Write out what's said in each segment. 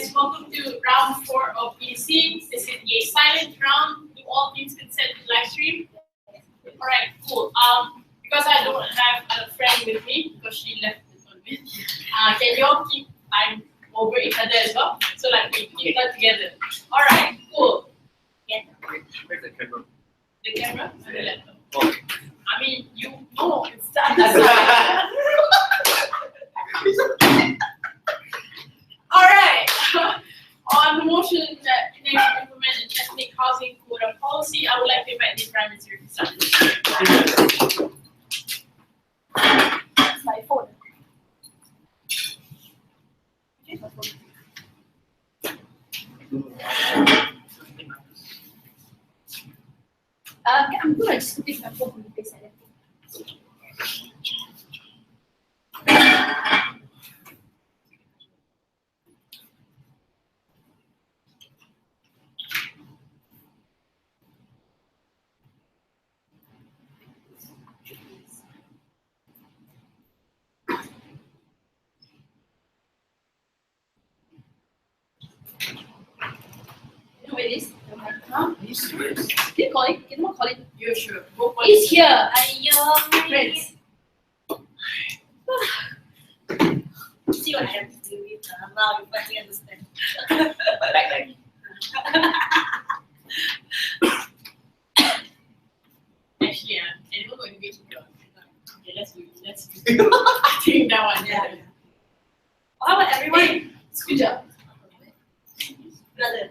guys, welcome to round 4 of PDC. This is a silent round. Do all things consent to live stream? Alright, cool. Because I don't have a friend with me, because she left this one with, can you all keep time over each other as well? So like we keep that together. Alright, cool. Yeah. Where's the camera? The camera and the laptop. Oh. I mean, you know it's that side. Alright. On the motion that Penang should implement an ethnic housing quota policy, I would like to invite the Prime Minister to start. That's my phone. I'm going to just put my phone on the face. Where it is? Huh? Are you serious? Can you call it? Can you call it? You're sure. Go for It's it. here. Friends. See what I have to do with now you finally understand. Like. Actually, anyone going to get you done? Okay, let's do I think that one. Yeah. How about everyone? Good job. Brother.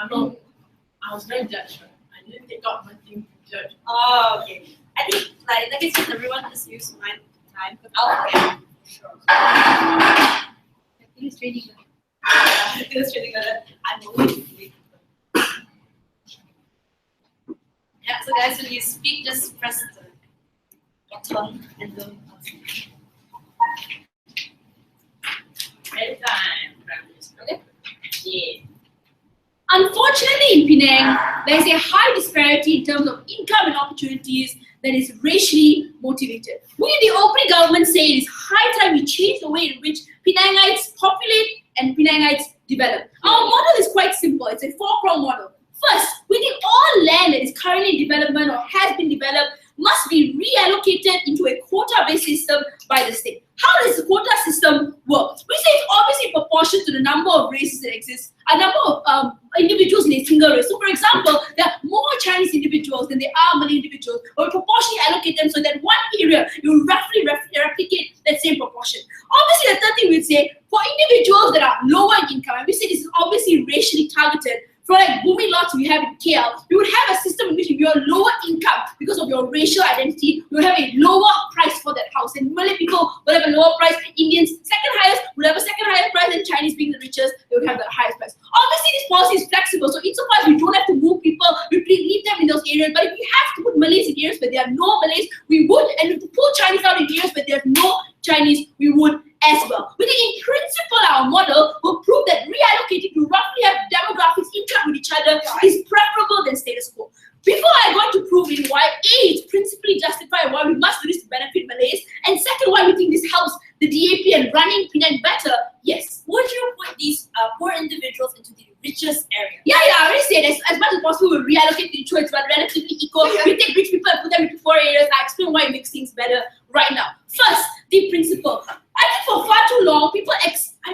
I was very judged. I didn't take out my thing to judge. Oh, okay. I think like that case everyone just use my time. Okay. Sure. I think it's really good. I think it's really good. I'm always late. Yeah, so guys, when you speak, just press the button and then Anytime, Prime Minister. okay. Yeah. Unfortunately, in Penang, there is a high disparity in terms of income and opportunities that is racially motivated. We in the opening government say it is high time we change the way in which Penangites populate and Penangites develop. Our model is quite simple. It's a 4-prong model. First, we think all land that is currently in development or has been developed must be reallocated into a quota-based system by the state. How does the quota system work? We say it's obviously proportional to the number of races that exist, a number of individuals in a single race. So for example, there are more Chinese individuals than there are Malay individuals, but we proportionally allocate them so that one area you roughly replicate that same proportion. Obviously, the third thing we'd say, for individuals that are lower in income, and we say this is obviously racially targeted. For like booming lots we have in KL, we would have a system in which if you're lower income because of your racial identity, you would have a lower price for that house. And Malay people will have a lower price. Indians, second highest, would have a second highest price, and Chinese being the richest, they would have the highest price. Obviously, this policy is flexible, so insofar as we don't have to move people, we leave them in those areas. But if we have to put Malays in areas where there are no Malays, we would. And if we pull Chinese out in areas where there's no Chinese, we would as well. We think in principle our model will prove that reallocating to roughly have demographics interact with each other is preferable than status quo. Before I go to proving why A, it's principally justified why we must do this to benefit Malays, and second, why we think this helps the DAP and running Penang better, yes. Would you put these poor individuals into the richest area? Yeah, I already said as much as possible we reallocate the choice, but relatively equal. We take rich people and put them into poor areas. I explain why it makes things better right now. First, the principle. I think for far too long, people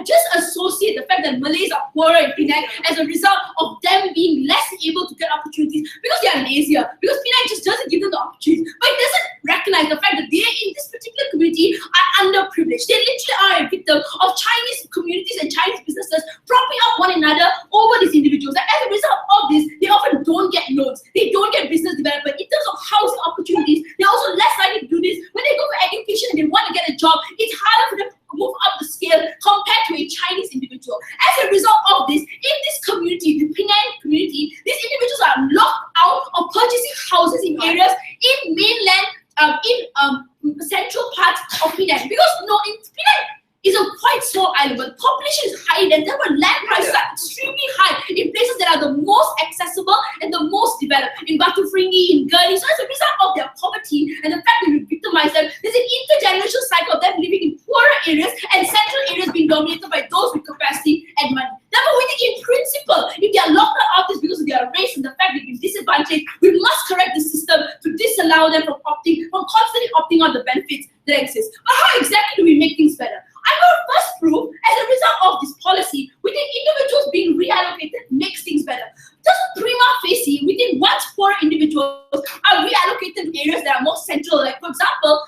just associate the fact that Malays are poorer in Penang as a result of them being less able to get opportunities because they are lazier, because Penang just doesn't give them the opportunities. But it doesn't recognize the fact that they in this particular community are underprivileged. They literally are a victim of Chinese communities and Chinese businesses propping up one another over these individuals. And as a result of this, they often don't get loans. They don't get business development. In terms of housing opportunities, they're also less likely to do this. When they go for education and they want to get a job, it's harder for them to move up the scale compared to a Chinese individual. As a result of this, in this community, the Penang community, these individuals are locked out of purchasing houses in areas in mainland, central parts of Penang. Because in Penang is a quite small island, but the population is high, and therefore land prices are extremely high in places that are the most accessible and the most developed, in Batu Ferringhi, in Gurni. So as a result of their poverty and the fact that we victimize them, there's an intergenerational cycle of them living in poorer areas and central areas being dominated by those with capacity disallow them from constantly opting out the benefits that exist. But how exactly do we make things better? I'm going to first prove, as a result of this policy, we think individuals being reallocated makes things better. Just prima facie, we think once poorer individuals are reallocated in areas that are more central, like for example,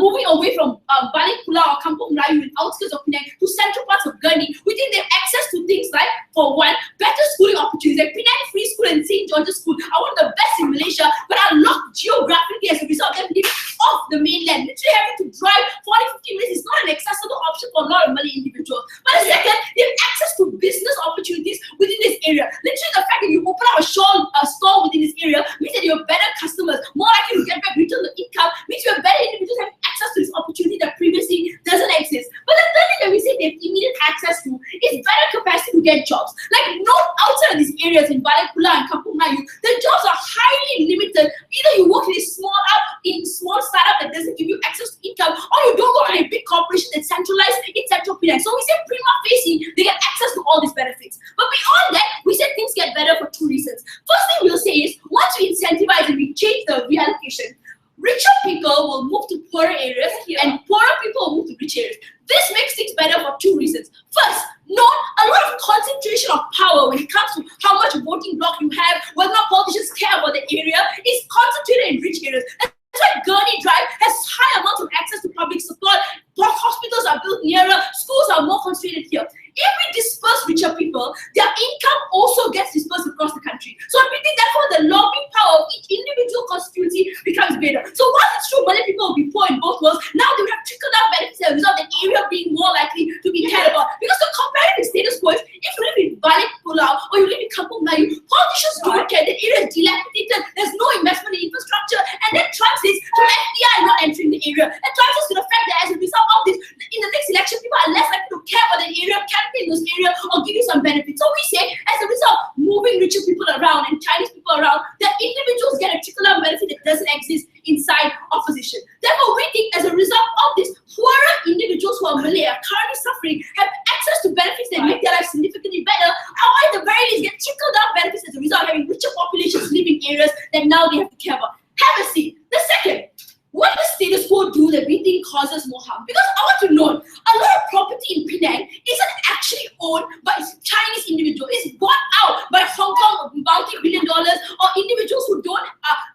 moving away from Balik Pulau or Kampung Melayu in outskirts of Penang to central parts of Gurni, we think they have access to things like, for one, better schooling opportunities. Like Penang Free School and St. George's School are one of the best in Malaysia, but are locked geographically as a result of them living off the mainland. Literally having to drive 40-50 minutes is not an accessible option for a lot of Malay individuals. But the second, they have access to business opportunities within this area. Literally the fact that you open up a store within this area means that you have better customers, more likely to get back return on income, means you have better individuals having access to this opportunity that previously doesn't exist. But the third thing that we say they have immediate access to is better capacity to get jobs. Like not outside of these areas in Balik Pulau and Kampung Melayu, the jobs are highly limited. Either you work in a small startup that doesn't give you access to income, or you don't work in a big corporation that's centralized in Central Penang. So we say prima facie, they get access to all these benefits. But beyond that, we say things get better for two reasons. First thing we'll say is, once we incentivize and we change the reallocation, richer people will move to poorer areas and poorer people will move to rich areas. This makes things better for two reasons. First, a lot of concentration of power when it comes to how much voting bloc you have, whether or not politicians care about the area, is concentrated in rich areas. That's why Gurney Drive has high amounts of access to public support, hospitals are built nearer, schools are more concentrated here. If we disperse richer people, their income also gets dispersed across the country. So we think therefore the lobbying power of each individual constituency becomes greater. So while it's true Malay people will be poor in both worlds, now they will have trickle-down benefits as a result of the area being more likely to be cared about. Because the comparative status quo is, if you live in Balik Pulau or you live in Kampung Melayu, politicians don't care. The area is dilapidated, there's no investment in infrastructure, and that translates to FDI not entering the area. That translates to the fact that as a result of this, in the next election, people are less likely to care about the area, campaign those areas, or give you some benefits. So we say, as a result, moving richer people around and Chinese people around, that individuals get a trickle-down benefit that doesn't exist inside opposition. Therefore, we think as a result of this, poorer individuals who are Malay are currently suffering have access to benefits that make their life significantly better, or at the very least get trickle-down benefits as a result of having richer populations living in areas that now they have to care about. Have a seat. The second, what does status quo do that we think causes more harm? Because I want to know, a lot of property in Penang isn't actually owned by Chinese individuals. It's bought out by Hong Kong multi-billion dollars or individuals who don't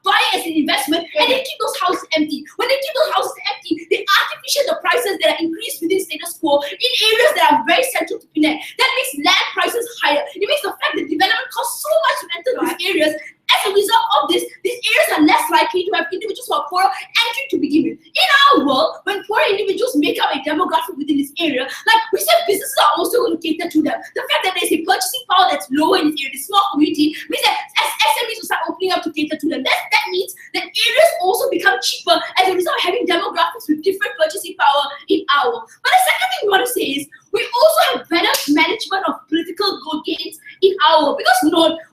buy it as an investment, and they keep those houses empty. When they keep those houses empty, they artificiate the prices that are increased within status quo in areas that are very central to Penang. That makes land prices higher. It makes the fact that development costs so much to enter those areas. As a result of this, these areas are less likely to have individuals who are poorer entering to begin with. In our world, when poorer individuals make up a demographic within this area, like we said, businesses are also going to cater to them. The fact that there's a purchasing power that's lower in this area, this small community, means that as SMEs will start opening up to cater to them. That means that areas also become cheaper as a result of having demographics with different purchasing power in our world. But the second thing we want to say is, we also have better management of political gains in our world. Because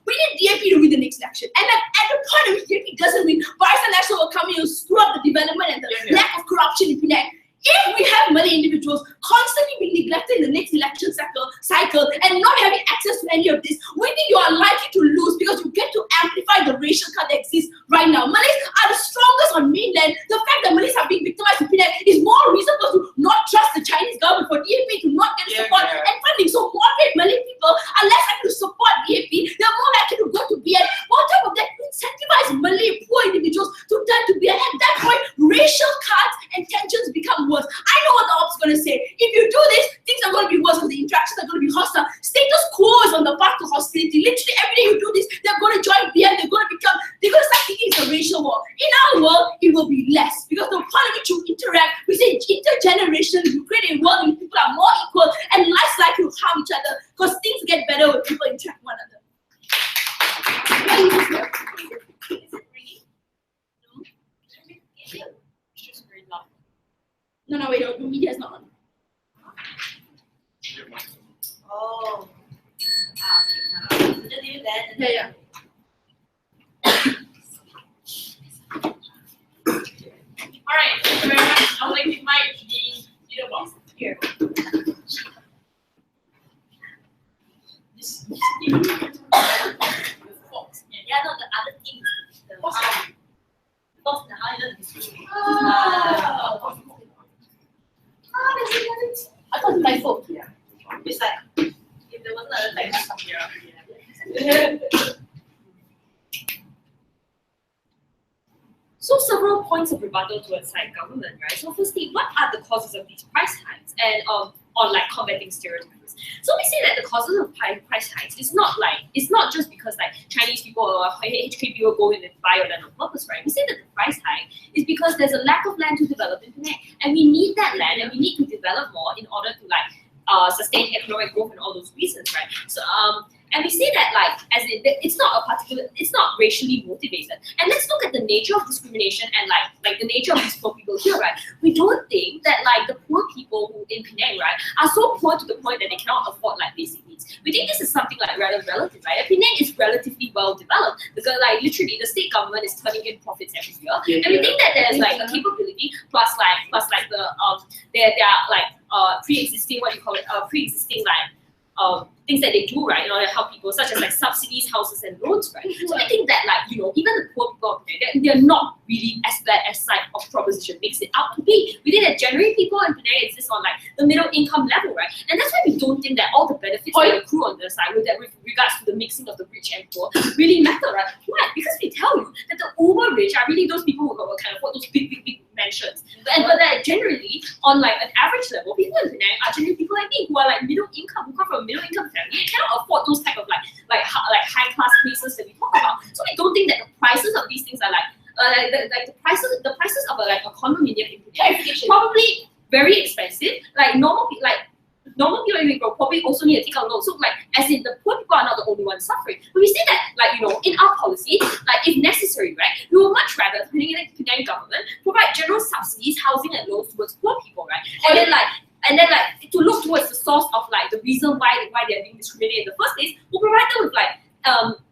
we need DAP to win the next election. And at the point at which DAP doesn't win, Barisan Nasional will come in and screw up the development and the lack of corruption in Penang. If we have Malay individuals constantly being neglected in the next election cycle and not having access to any of this, we think you are likely to lose because you get to amplify the racial card that exists right now. Malays are the strongest on mainland. The fact that Malays are being victimized in Penang is more reason for us to not trust the Chinese government, for DAP to not get support and funding. So moderate Malay people are less likely to support DAP. They're more likely to go to BN. On top of that, incentivize Malay poor individuals to turn to BN. At that point, racial cards and tensions become worse. I know what the ops is going to say. If you do this, things are going to be worse because the interactions are going to be hostile. Status quo is on the path to hostility. Literally, every day you do this, they're going to join BN. They're going to start thinking it's a racial war. In our world, it will be less because the point at which you interact, we say intergenerationally, you create a world where people are more equal and less likely to harm each other because things get better when people interact with one another. No, wait, the media is not on. Oh. Okay. So just leave that. Yeah. Alright, thank you very much. I would like to invite the leader boss here. This Yeah, no, the other thing is the Thoughts on how you learn discriminate. I thought it's typo. Yeah. It's like, if there wasn't a typo. So several points of rebuttal towards like government, right? So firstly, what are the causes of these price hikes and on like combating stereotypes? So we say that the causes of price hikes is not just because like Chinese people or HK people go in and buy your land on purpose, right? We say that the price hike is because there's a lack of land to develop in Penang, and we need that land and we need to develop more in order to like sustain economic growth and all those reasons, right? So and we say that like as it's not racially motivated. And let's look at the nature of discrimination and like the nature of these poor people here, right? We don't think that like the poor people who in Penang, right, are so poor to the point that they cannot afford like basic needs. We think this is something like rather relative, right? Penang is relatively well developed because like literally the state government is turning in profits every year, and we think that there's like a capability plus like the there are like pre-existing things that they do, right, in order to help people, such as like subsidies, houses, and loans, right? So I think that like, even the poor people, they're not really as bad as side of proposition makes it out to be. We think that generally people in Penang exist on like the middle income level, right? And that's why we don't think that all the benefits that accrue on the side with regards to the mixing of the rich and poor really matter, right? Why? Because we tell you that the uber rich are really those people who can afford those big mansions. But that generally, on like an average level, people in Penang are generally people like me who are like middle income, who come from a middle income family, and cannot afford those type of like high class places that we talk about. So we don't think that the prices of these things are the prices of a condominium in Penang probably very expensive. Like normal people probably also need to take out loans. So like as in the poor people are not the only ones suffering. But we say that in our policy, like if necessary, right, we would much rather the Penang government provide general subsidies, housing and loans towards poor people, right? And then to look towards the source of like the reason why they're being discriminated in the first place, we'll provide them with like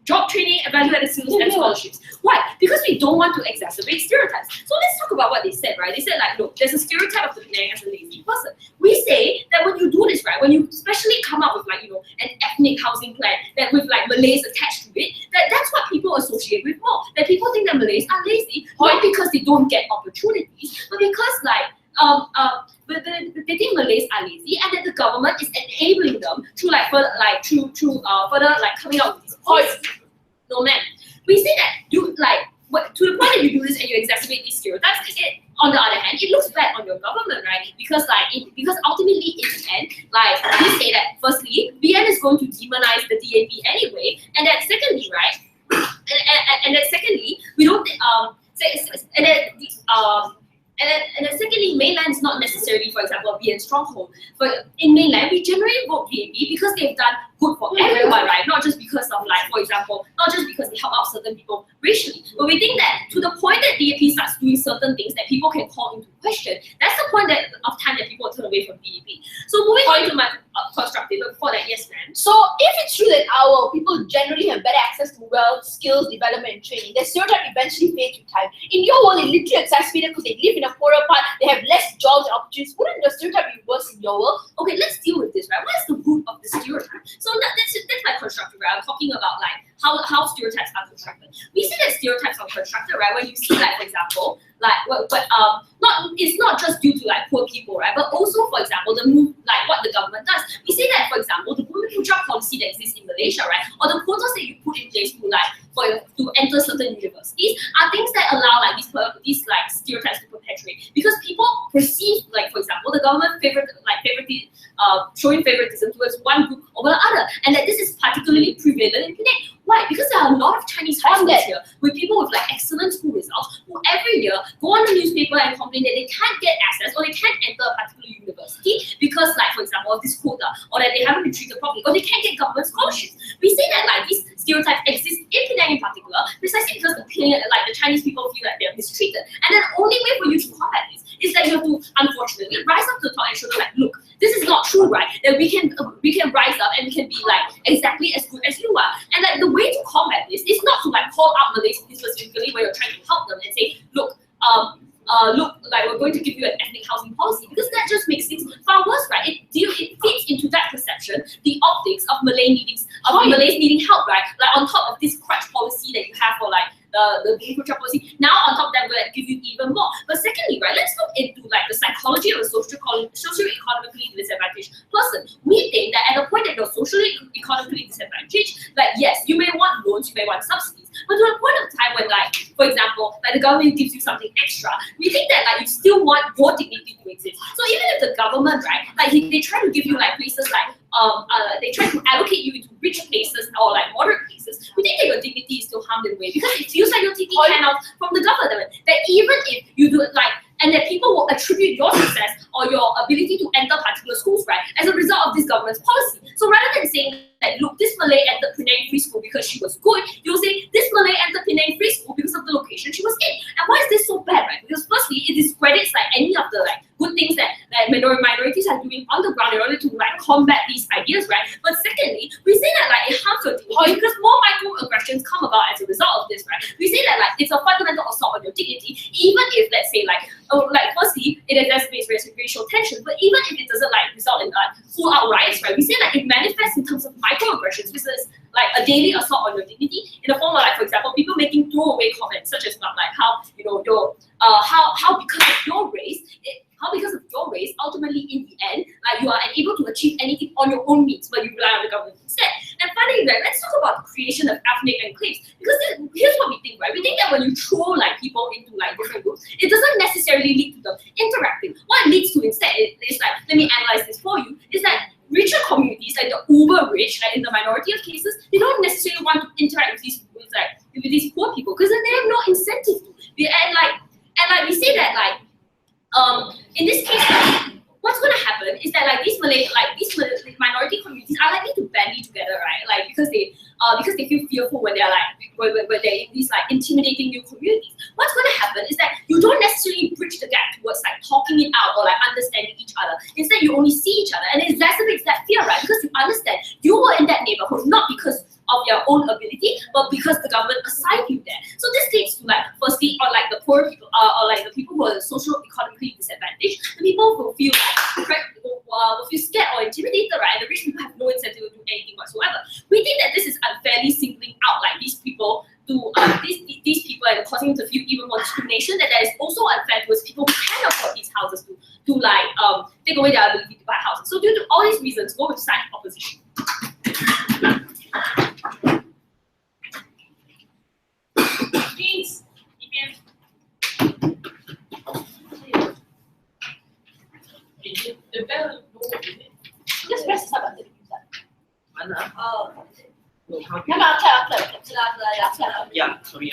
job training, value-added skills, and scholarships. Why? Because we don't want to exacerbate stereotypes. So let's talk about what they said, right? They said like, look, there's a stereotype of the Penang as a lazy person. We say that when you do this, right, when you especially come up with an ethnic housing plan that with like Malays attached to it, that's what people associate with more. That people think that Malays are lazy, not because they don't get opportunities, but because they think Malays are lazy, and that the government is enabling them through further coming out with these policies. No man. We say that to the point that you do this and you exacerbate these stereotypes, on the other hand, it looks bad on your government, right? Because ultimately in the end, we say that firstly, BN is going to demonize the DAP anyway, and that secondly, right? And then secondly, we don't and then secondly, mainland is not necessarily, for example, a BN stronghold. But in mainland, we generally vote DAP because they've done good for everyone, right? Not just because of for example, not just because they help out certain people racially. But we think that to the point that DAP starts doing certain things that people can call into question, that's the point of time that people turn away from DAP. So moving on to my constructive, but before that, yes, ma'am. So if it's true that our people generally have better access to wealth, skills, development, and training, the stereotype eventually fades with time. In your world, it literally exacerbated because they live in a poorer part, they have less jobs and opportunities. Wouldn't the stereotype be worse in your world? Okay, let's deal with this, right? What is the root of the stereotype? So that's my constructive, right? I'm talking about how stereotypes are constructed. We see that stereotypes are constructed, right? When you see for example, it's not just due to poor people, right? But also, for example, the move what the government does. We say that, for example, the Bumi Putra policy that exists in Malaysia, right? Or the quotas that you put in place to enter certain universities are things that allow these stereotypes to perpetuate. Because people perceive, for example, the government showing favoritism towards one group over the other, and that this is particularly prevalent in Penang. Why? Because there are a lot of Chinese high schools here with people with excellent school results who every year go on the newspaper and complain that they can't get access or they can't enter a particular university because, for example, of this quota, or that they haven't been treated properly, or they can't get government scholarships. We say that these stereotypes exist in Penang in particular, precisely because the Chinese people feel like they're mistreated. And the only way for you to combat this is that you have to, unfortunately, rise up to the top and show them look, this is not true, right? That we can rise up and we can be exactly as good as you are. And the way to combat this is not to call out Malays specifically where you're trying to help them and say, look, we're going to give you an ethnic housing policy, because that just makes things far worse, right? It fits into that perception, the optics of Malays needing help, right? On top of this crutch policy that you have for the infrastructure policy. Now on top of that, we're going to give you even more. But secondly, right, let's look into like the psychology of a socio-economically disadvantaged person. We think that at the point that you're socially economically disadvantaged, like yes, you may want loans, you may want subsidies, but to a point of time when, like, for example, like the government gives you something extra, we think that like you still want your dignity to exist. So even if the government, right, like they try to give you like places like they try to allocate you into rich places or like moderate places, we think that your dignity is still harmed in a way because it feels like you're taking handouts from the government. That even if you do it like, and that people will attribute your success or your ability to enter particular schools, right, as a result of this government's policy. So rather than saying that, look, this Malay entered Penang Free School because she was good, you'll say this Malay entered Penang Free School because of the location she was in. And why is this so bad, right? Because firstly, it discredits like any of the like good things that minorities are doing on the ground in order to like combat these ideas, right? But secondly, we say that like it harms your dignity because more microaggressions come about as a result of this, right? We say that like it's a fundamental assault on your dignity, even if let's say like firstly it exacerbates racial tension, but even if it doesn't like result in full out riots, right? We say that it manifests in terms of microaggressions, which is like a daily assault on your dignity in the form of like, for example, people making throwaway comments such as not like how your how because of your race ultimately in the end like you are unable to achieve anything on your own means, but you rely on the government instead. And finally, right, let's talk about the creation of ethnic enclaves, because here's what we think, right? We think that when you throw like people into like different groups, it doesn't necessarily lead to them interacting. What it leads to instead is like, let me analyze this for you, is that richer communities, like the uber rich, like in the minority of cases, they don't necessarily want to interact with these poor people because then they have no incentive to. And we say that like in this case, what's going to happen is that like these minority communities are likely to bandy together, right? Like because they feel fearful when they're like when they're in these like intimidating new communities. What's going to happen is that you don't necessarily bridge the gap towards like talking it out or like understanding each other. Instead, you only see each other, and it exacerbates that fear, right? Because you understand you were in that neighborhood not because of your own ability, but because the government assigned you there. So this leads to like, firstly, or like the poor people, or like the people who are socio-economically disadvantaged, the people who feel like will feel scared or intimidated, right? And the rich people have no incentive to do anything whatsoever. We think that this is unfairly singling out like these people to these people and causing them to feel even more discrimination. That is also unfair towards people who can afford these houses to like take away their ability to buy houses. So due to all these reasons, go with side opposition. Please, the bell. Just press the button. Mana? Oh. No, how do Come you- on, clap. Yeah, sorry.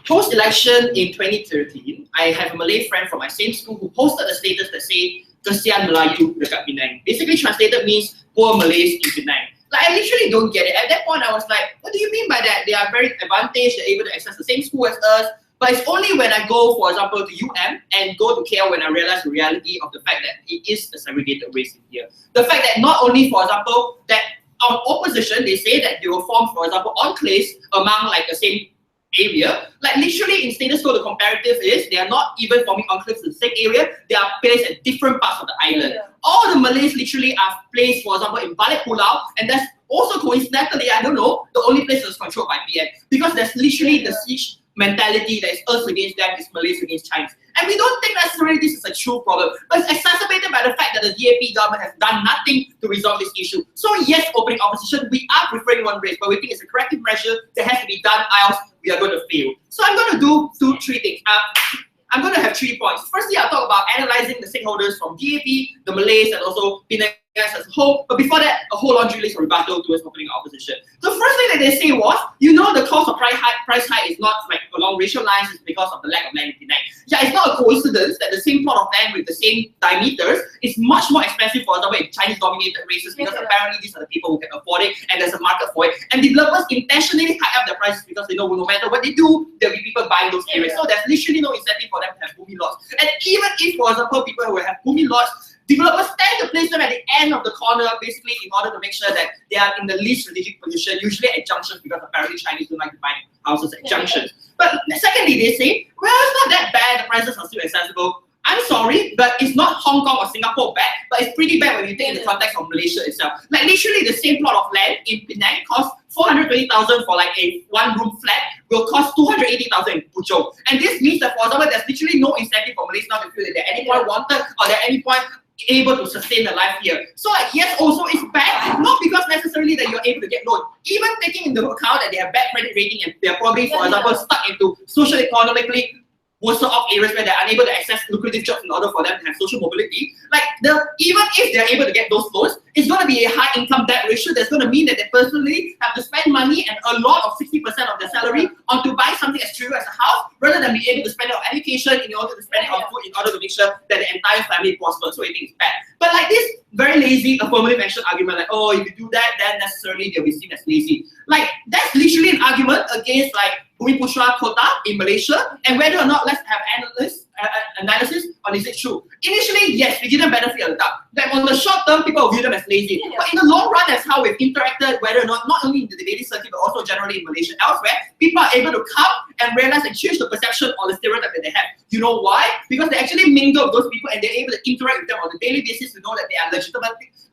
Post-election in 2013, I have a Malay friend from my same school who posted a status that say "Kesian Melayu dekat Penang." Basically translated means poor Malays in Penang. Like I literally don't get it. At that point, I was like, what do you mean by that? They are very advantaged, they're able to access the same school as us. But it's only when I go, for example, to UM and go to KL when I realize the reality of the fact that it is a segregated race in here. The fact that not only, for example, that on opposition, they say that they will form, for example, enclaves among like the same area. Like literally in status quo, the comparative is they are not even forming enclaves in the same area, they are placed at different parts of the island. All the Malays literally are placed, for example, in Balik Pulau, and that's also coincidentally, I don't know, the only place that's controlled by BN, because there's literally the siege mentality that is us against them, is Malays against Chinese. And we don't think necessarily this is a true problem, but it's exacerbated by the fact that the DAP government has done nothing to resolve this issue. So yes, opening opposition, we are preferring one race, but we think it's a corrective measure that has to be done, else we are going to fail. So I'm going to do three things. I'm going to have 3 points. Firstly, I'll talk about analyzing the stakeholders from DAP, the Malays, and also Penang as a whole. But before that, a whole laundry list of rebuttal towards opening opposition. The first thing that they say was, the cost of price hike is not like along racial lines, it's because of the lack of land in Penang. Yeah, it's not a coincidence that the same plot of land with the same diameters is much more expensive, for example, in Chinese-dominated races, because apparently these are the people who can afford it, and there's a market for it. And developers intentionally hike up their prices because they know no matter what they do, there'll be people buying those areas. So there's literally no incentive for them to have boomy lots. And even if, for example, people who have boomy lots, developers tend to place them at the end of the corner, basically in order to make sure that they are in the least strategic position, usually at junctions, because apparently Chinese don't like to buy houses at junctions. But secondly, they say, well, it's not that bad, the prices are still accessible. I'm sorry, but it's not Hong Kong or Singapore bad, but it's pretty bad when you think in the context of Malaysia itself. Like literally the same plot of land in Penang costs 420,000 for like a one-room flat will cost 280,000 in Puchong. And this means that, for example, there's literally no incentive for Malaysians now to feel that they're at any point wanted or they're at any point able to sustain their life here. So like, yes, also it's bad, not because necessarily that you're able to get loan. Even taking into account that they have bad credit rating and they're probably, for example, stuck into socio-economically worse off areas where they're unable to access lucrative jobs in order for them to have social mobility. Like even if they're able to get those loans, it's going to be a high income debt ratio that's going to mean that they personally have to spend money and a lot of 60% of their salary on to buy something as trivial as a house, rather than be able to spend it on education in order to spend it on food in order to make sure that the entire family prospers. So I think it's bad. But like this very lazy affirmative action argument, like, oh, if you do that, then necessarily they'll be seen as lazy. Like that's literally an argument against like Bumi Putra quota in Malaysia, and whether or not let's have analysis on is it true. Initially, yes, we give them benefit of the doubt. That on the short term, people will view them as lazy. But in the long run, that's how we've interacted, whether or not only in the daily circuit, but also generally in Malaysia elsewhere, people are able to come and realize and change the perception or the stereotype that they have. You know why? Because they actually mingle with those people and they're able to interact with them on a daily basis to know that they are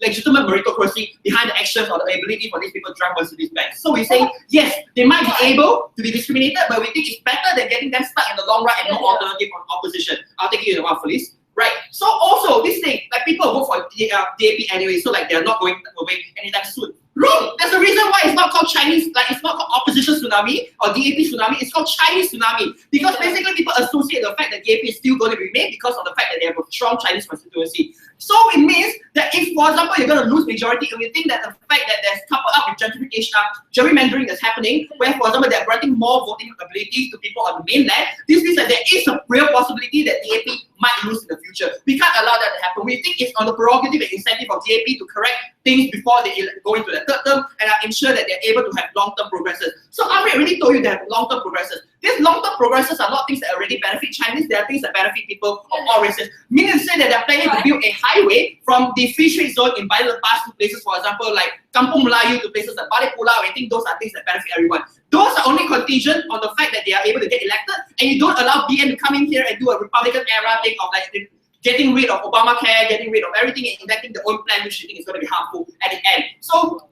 legitimate meritocracy behind the actions or the ability for these people to drive onto these banks. So we say, yes, they might be able to be discriminated, but we think it's better than getting them stuck in the long run and no alternative on opposition. I'll take you in a while, Felice. Right. So also this thing, like people vote for DAP anyway, so like they're not going away anytime soon. Wrong! That's the reason why it's not called Chinese, like it's not called opposition tsunami or DAP tsunami, it's called Chinese tsunami. Because basically people associate the fact that DAP is still going to remain because of the fact that they have a strong Chinese constituency. So it means that if, for example, you're going to lose majority and we think that the fact that there's coupled up with gentrification, gerrymandering that's happening, where, for example, they're granting more voting abilities to people on the mainland, this means that there is a real possibility that DAP might lose in the future. We can't allow that to happen. We think it's on the prerogative and incentive of DAP to correct things before they go into the third term and ensure that they're able to have long-term progresses. So Amrit already told you they have long-term progresses. These long-term progresses are not things that already benefit Chinese, they are things that benefit people of all races. Meaning to say that they're planning to build a highway from the free trade zone in Bailan Pass to places, for example, like Kampung Melayu to places like Balik Pulau. I think those are things that benefit everyone. Those are only contingent on the fact that they are able to get elected, and you don't allow BN to come in here and do a Republican era thing of like getting rid of Obamacare, getting rid of everything and enacting their own plan, which you think is going to be harmful at the end. So,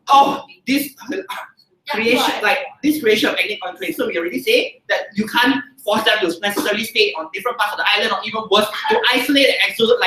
this creation, like this creation of ethnic enclaves. So we already say that you can't force them to necessarily stay on different parts of the island, or even worse, to isolate and exodus,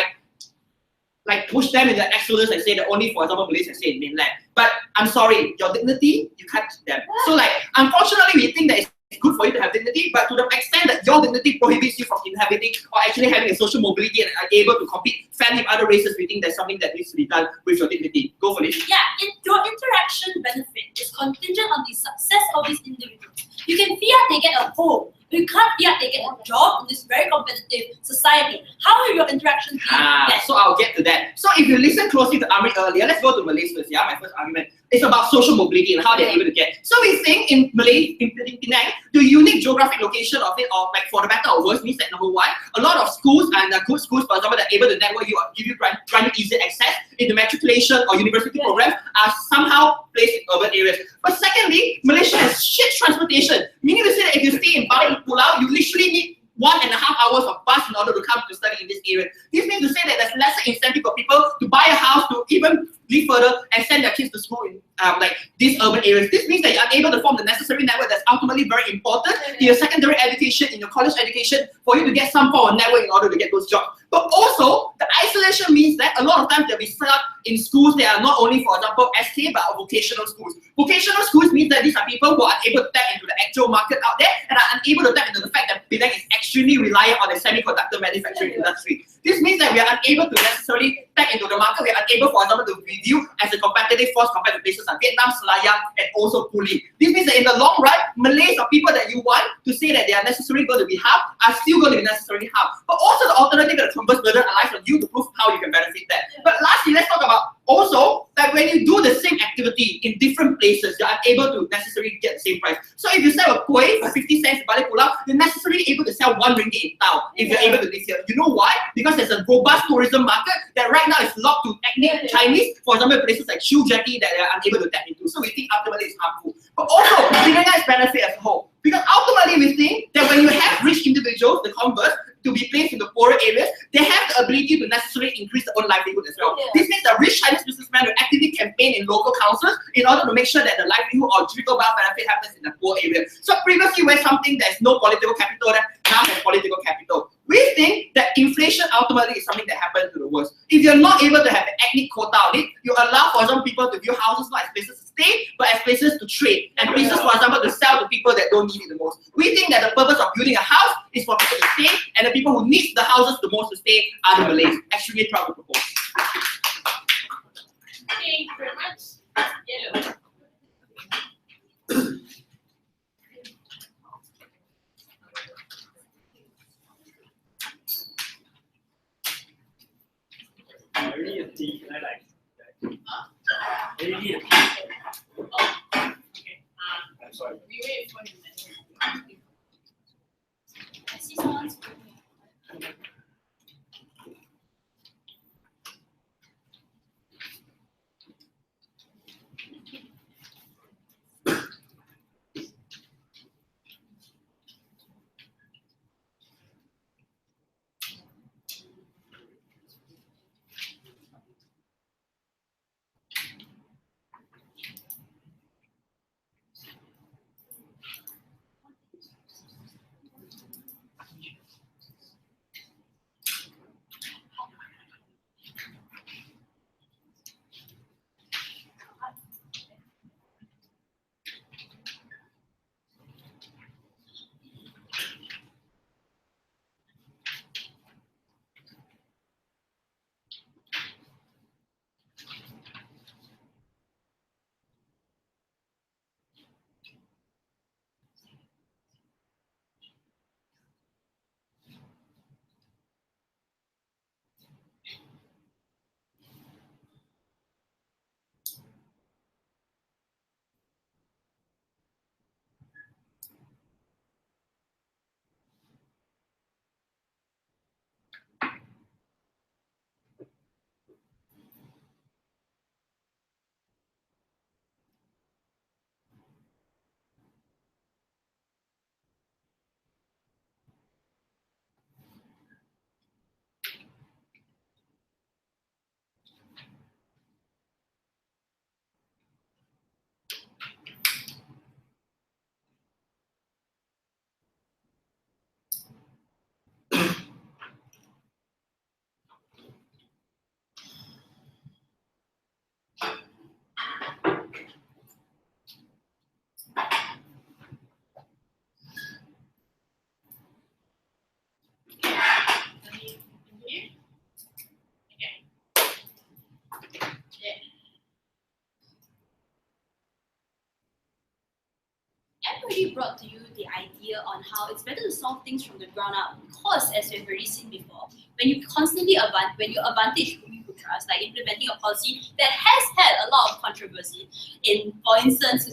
like push them in the exodus and say that only, for example, Malaysia stay in mainland. But I'm sorry, your dignity, you can't keep them. So like, unfortunately, we think that it's good for you to have dignity, but to the extent that your dignity prohibits you from inhabiting or actually having a social mobility and are able to compete fairly with other races, we think there's something that needs to be done with your dignity. Go for it. Yeah, your interaction benefit is contingent on the success of these individuals. You can fiat they get a home, but you can't fiat they get a job in this very competitive society. How will your interactions be? So I'll get to that. So if you listen closely to Amrit earlier, let's go to Malaysia first. Yeah, my first argument. It's about social mobility and how they're able to get. So we think in Penang, the unique geographic location of it, or like for the better or worse, means that number one, a lot of schools and good schools, for example, that are able to network you or give you granted easy access into matriculation or university programs are somehow placed in urban areas. But secondly, Malaysia has shit transportation, meaning to say that if you stay in Balik Pulau, you literally need 1.5 hours of bus in order to come to study in this area. This means to say that there's lesser incentive for people to buy a house, to even live further and send their kids to school in like these urban areas. This means that you're unable to form the necessary network that's ultimately very important in your secondary education, in your college education, for you to get some form of network in order to get those jobs. But also, the isolation means that a lot of times they'll be stuck in schools that are not only, for example, SK, but vocational schools. Vocational schools means that these are people who are unable to tap into the actual market out there and are unable to tap into the fact that Penang is extremely reliant on the semiconductor manufacturing industry. This means that we are unable to necessarily tap into the market. We are unable, for example, to be viewed as a competitive force compared to places like Vietnam, Selayang, and also Puli. This means that in the long run, Malays or people that you want to say that they are necessarily going to be harmed are still going to be necessarily harmed. But also the alternative that the converse burden lies on you to prove how you can benefit that. But lastly, let's talk about also that when you do the same activity in different places, you're unable to necessarily get the same price. So if you sell a Quai for 50 cents in Balik Pulau, you're necessarily able to sell 1 ringgit in town if you're able to live here. You know why? Because there's a robust tourism market that right now is locked to ethnic Chinese, for example, places like Shoe Jetty that they are unable to tap into. So we think ultimately it's harmful. But also, Penang's benefit as a whole. Because ultimately we think that when you have rich individuals, the converse, to be placed in the poorer areas, they actually increase their own livelihood as well. Yeah. This means the rich Chinese businessmen will actively campaign in local councils in order to make sure that the livelihood or trickle down benefit happens in the poor area. So previously, where something there's no political capital, that now has political capital. We think that inflation ultimately is something that happens to the worst. If you're not able to have an ethnic quota on it, you allow, for some people to view houses not as places to stay, but as places to trade, and places, for example, to sell to people that don't need it the most. We think that the purpose of building a house is for people to stay, and the people who need the houses the most to stay are the Malays. Extremely proud to propose. Thank you very much. Yellow. I really need a tea. Can I like? I really need a tea. Oh, okay. I'm sorry. We wait for him then. I see someone's already brought to you the idea on how it's better to solve things from the ground up, because as we've already seen before, when you advantage who you could trust, like implementing a policy that has had a lot of controversy in, for instance,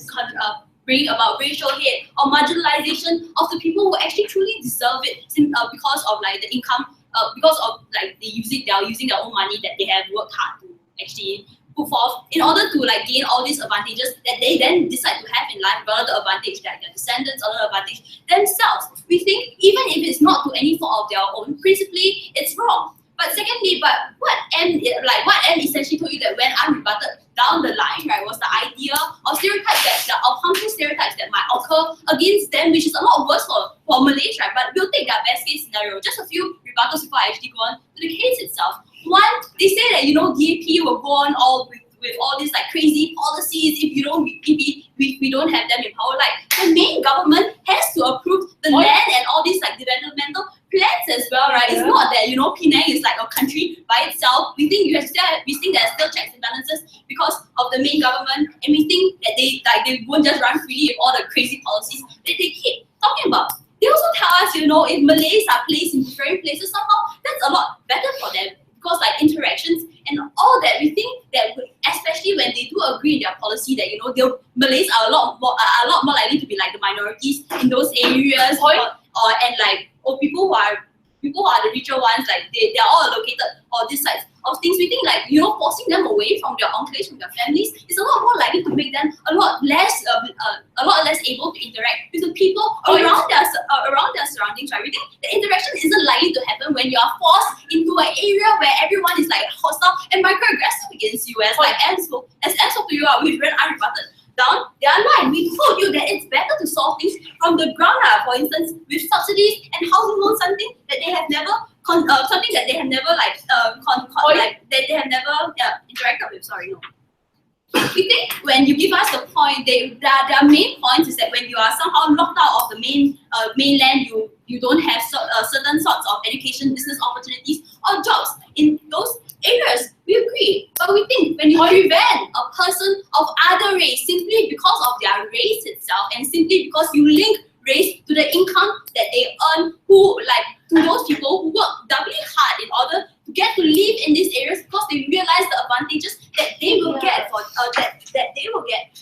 bringing about racial hate or marginalization of the people who actually truly deserve it because of like the income, because of like they are using their own money that they have worked hard to actually put forth in order to like gain all these advantages that they then decide to have in life, rather the advantage that their descendants or the advantage themselves. We think even if it's not to any fault of their own, principally it's wrong. But secondly, what M essentially told you that when unrebutted down the line, right, was the idea of stereotypes of harmful stereotypes that might occur against them, which is a lot worse for Malays, right? But we'll take their best case scenario. Just a few rebuttals before I actually go on to the case itself. One, they say that DAP will go on all with all these like crazy policies if we don't have them in power. Like the main government has to approve the land and all these like developmental plans as well, right? It's not that Penang is like a country by itself. We think there's still checks and balances because of the main government, and we think that they won't just run freely with all the crazy policies that they keep talking about. They also tell us, if Malays are placed in different places somehow, that's a lot better for them. Because like interactions and all that, we think that especially when they do agree in their policy that the Malays are a lot more likely to be like the minorities in those areas, or people who are people who are the richer ones, like they are all allocated all these sides of things. We think like, you know, forcing them away from their enclaves, from their families, is a lot more likely to make them a lot less able to interact with the people around their surroundings, right? We think the interaction isn't likely to happen when you are forced into an area where everyone is like hostile and microaggressive against you, as like Anne spoke to you, we've read unrebutted down their line. We told you that it's better to solve things from the ground up, for instance, with subsidies and housing loans, something that they have never interacted with. Sorry, no. We think when you give us the point, their main point is that when you are somehow locked out of the mainland, you don't have certain sorts of education, business opportunities, or jobs in those areas. We agree, but we think when you prevent a person of other race simply because of their race itself, and simply because you link race to the income that they earn, to those people who work doubly hard in order to get to live in these areas because they realize the advantages that they will get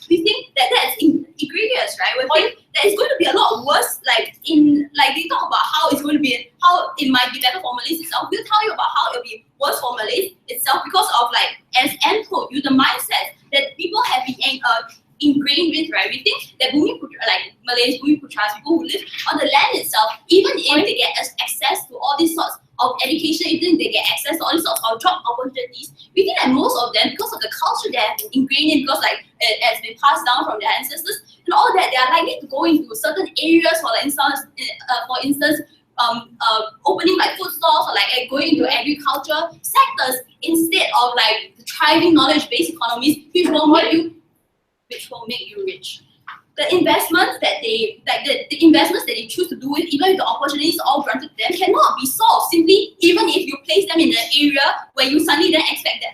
We think that that's egregious, right? We think that it's going to be a lot worse. They talk about how it's going to be, how it might be better for Malays itself. We'll tell you about how it'll be worse for Malays itself because of, as Anne told you, the mindset that people have been ingrained with, right? We think that Malays, Bumi Putras, people who live on the land itself, even if they get access to all these sorts of education, even if they get access to all these sorts of job opportunities, we think that most of them, because of the culture they have been ingrained in, because it has been passed down from their ancestors and all that, they are likely to go into certain areas, for instance, opening food stalls, or going into agriculture sectors instead of the thriving knowledge-based economies, which will make you rich. The investments that they choose to do with, even if the opportunities are all granted to them, cannot be solved simply even if you place them in an area where you suddenly then expect that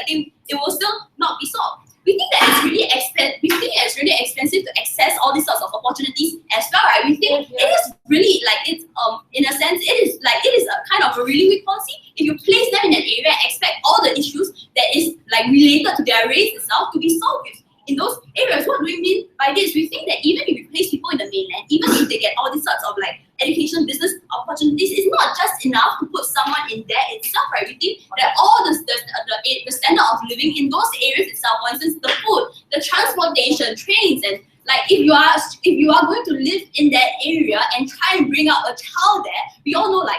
it will still not be solved. We think that it's really expensive to access all these sorts of opportunities as well, right? We think it is really in a sense it is a kind of a really weak policy if you place them in an area and expect all the issues that is related to their race itself to be solved in those areas. What do we mean by this? We think that even if you place people in the mainland, even if they get all these sorts of education, business opportunities, it's not just enough to put someone in there itself, right? We think that all the standard of living in those areas itself, for instance, the food, the transportation, trains, and if you are going to live in that area and try and bring up a child there, we all know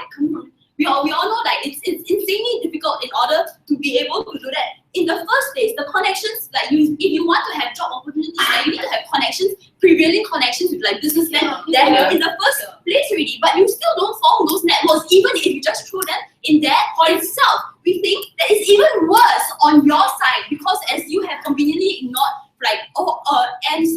we all know it's insanely difficult in order to be able to do that. In the first place, the connections, if you want to have job opportunities, you need to have connections, prevailing connections with businessmen there in the first place already. But you still don't form those networks, even if you just throw them in there for itself. We think that it's even worse on your side because as you have conveniently ignored Anne's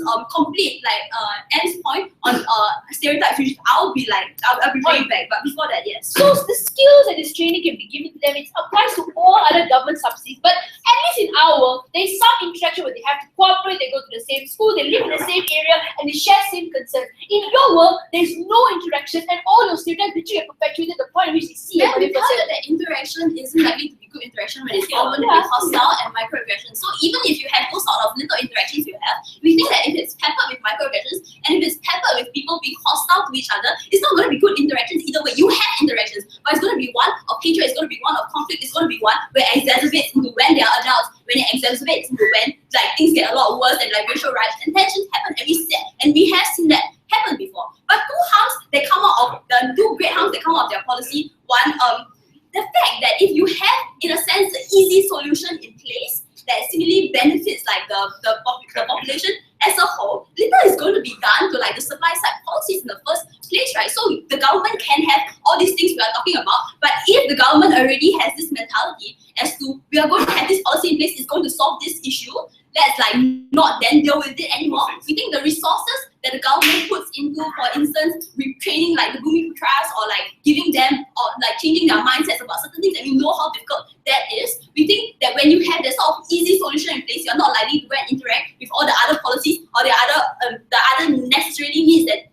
point on stereotypes, which I'll be bringing back. But before that, yes. So the skills and this training can be given to them. It applies to all other government subsidies. But at least in our world, there's some interaction where they have to cooperate, they go to the same school, they live in the same area, and they share same concerns. In your world, there's no interaction, and all those stereotypes which you have perpetuated the point in which they see it. We tell you that interaction isn't likely to be good interaction when it's all going to be hostile and microaggression. So even if you have those sort of little interactions you have, we think that if it's peppered with microaggressions and if it's peppered with people being hostile to each other, it's not going to be good interactions either way. You have interactions, but it's going to be one of hatred, it's going to be one of conflict, it's going to be one where it exacerbates into when they are adults, when it exacerbates into when things get a lot worse and racial riots and tensions happen, and we have seen that happen before. But two great harms that come out of their policy. One, the fact that if you have, in a sense, an easy solution in place that seemingly benefits the population as a whole, little is going to be done to the supply side policies in the first place, right? So the government can have all these things we are talking about, but if the government already has this mentality as to we are going to have this policy in place, it's going to solve this issue, let's not then deal with it anymore. We think the resources that the government puts into, for instance, retraining the Bumi Putras or giving them or changing their mindsets about certain things, and we know how difficult that is. We think that when you have that sort of easy solution in place, you're not likely to go and interact with all the other policies or the other necessarily needs that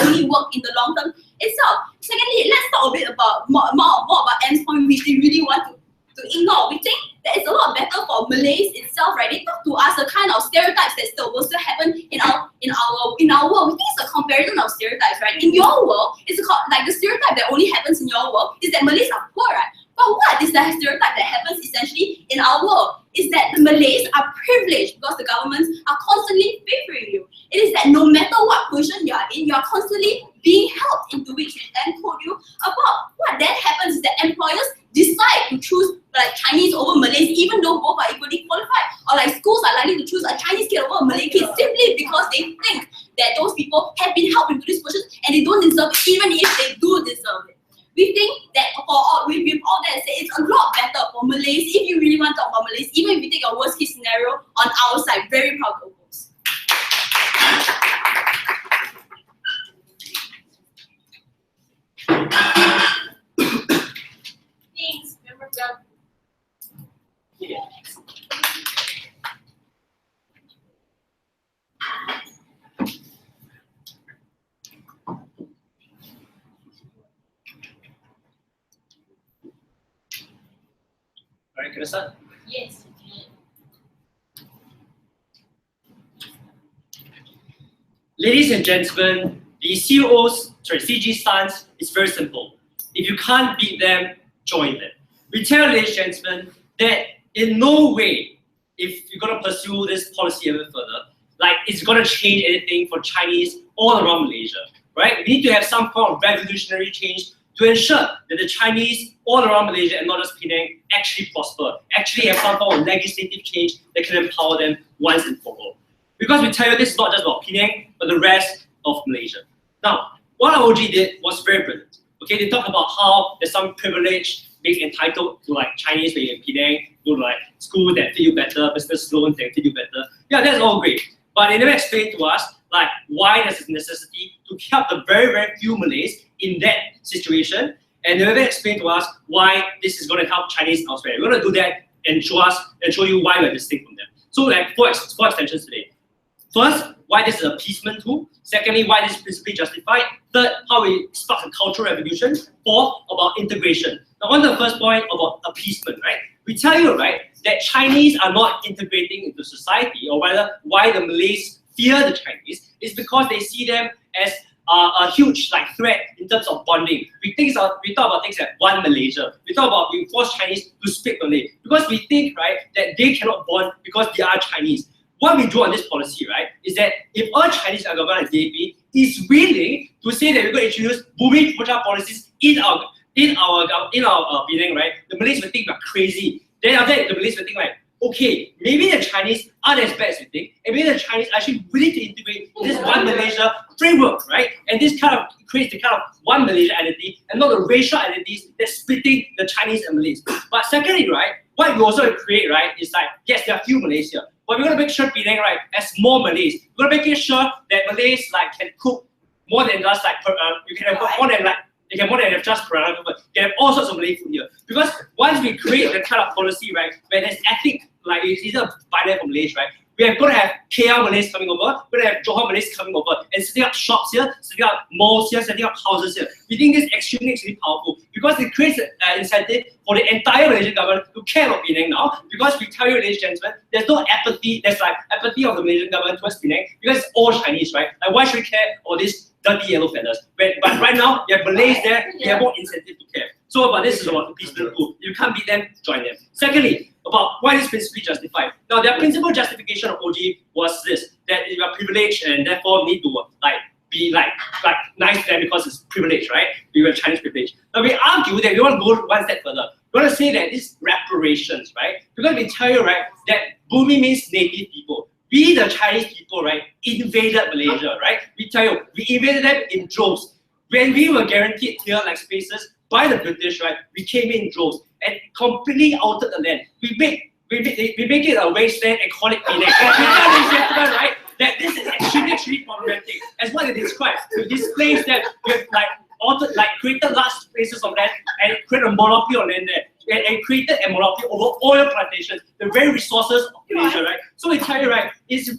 only work in the long term itself. Secondly, let's talk a bit more about M's point, which they really want to ignore. We think that that it's a lot better for Malays itself, right? They talk to us the kind of stereotypes that will still happen in our world. We think it's a comparison of stereotypes, right? In your world, it's like the stereotype that only happens in your world is that Malays are poor, right? But what is the stereotype that happens essentially in our world? Is that the Malays are privileged because the governments are constantly favoring you. It is that no matter what position you are in, you are constantly being helped into which we then told you about. What then happens is that employers decide to choose like Chinese over Malays even though both are equally qualified. Or like schools are likely to choose a Chinese kid over a Malay kid simply because they think that those people have been helped into this position and they don't deserve it even if they do deserve it. We think that with all that said, it's a lot better for Malays, if you really want to talk about Malays, even if you take a worst case scenario on our side. Very proud locals. Thanks, member club. Alright, can I start? Yes. Ladies and gentlemen, the CG stance is very simple. If you can't beat them, join them. We tell ladies and gentlemen that in no way, if you're gonna pursue this policy ever further, like it's gonna change anything for Chinese all around Malaysia, right? We need to have some kind of revolutionary change to ensure that the Chinese all around Malaysia and not just Penang actually prosper, actually have some form of legislative change that can empower them once and for all. Because we tell you this is not just about Penang, but the rest of Malaysia. Now, what our OG did was very brilliant. Okay, they talk about how there's some privilege being entitled to like Chinese when you're in Penang, go to like schools that fit you better, business loans that fit you better. Yeah, that's all great. But they never explained to us like why there's a necessity to help the very, very few Malays in that situation, and they never explained to us why this is going to help Chinese elsewhere. We're going to do that and show you why we're distinct from them. So like four extensions today. First, why this is an appeasement tool. Secondly, why this is principally justified. Third, how it sparks a cultural revolution. Fourth, about integration. Now on the first point about appeasement, right? We tell you, right, that Chinese are not integrating into society, or rather why the Malays fear the Chinese is because they see them as a huge like threat in terms of bonding. We talk about things like one Malaysia. We talk about we force Chinese to speak Malay because we think, right, that they cannot bond because they are Chinese. What we do on this policy, right, is that if all Chinese government and DAP is willing to say that we're going to introduce booming quota policies in our Penang, right, the Malays will think we're crazy. Then after that, the Malays will think like, okay, maybe the Chinese aren't as bad as we think, and maybe the Chinese are actually willing to integrate this one Malaysia framework, right? And this kind of creates the kind of one Malaysia identity and not the racial identities that's splitting the Chinese and Malays. But secondly, right, what we also create, right, is like, yes, there are few Malays here, but we're going to make sure Penang, right, has more Malays. We're going to make sure that Malays like can cook more than just like you can have more than like they can more than just peranakan, but they have all sorts of Malay food here. Because once we create the kind of policy, right, where there's ethnic, like it's either binary from Malays, right, we are going to have KL Malays coming over, we're going to have Johor Malays coming over, and setting up shops here, setting up malls here, setting up houses here. We think this is extremely powerful because it creates an incentive for the entire Malaysian government to care about Penang now. Because we tell you, ladies and gentlemen, there's no apathy, there's like apathy of the Malaysian government towards Penang because it's all Chinese, right? Like why should we care about this dirty yellow feathers? But right now, you have Malays there, they have more incentive to care. So about this is about the peaceful pool. You can't beat them, join them. Secondly, about why is principally justified. Now, their principal justification of OG was this, that you are privileged and therefore need to be nice to them because it's privilege, right? We have Chinese privilege. Now we argue that we want to go one step further. We want to say that this reparations, right? Because we tell you, right, that Bumi means native people. We, the Chinese people, right, invaded Malaysia, right? We tell you, we invaded them in droves. When we were guaranteed here like spaces by the British, right, we came in droves and completely altered the land. We make it a wasteland and call it Penang. And we tell these gentlemen, right, that this is extremely problematic. As what they describe, we displaced them, we have created large spaces of land and created a monopoly on land there. And created a monopoly over oil plantations, the very resources of Malaysia, right? So we tell you, right, it's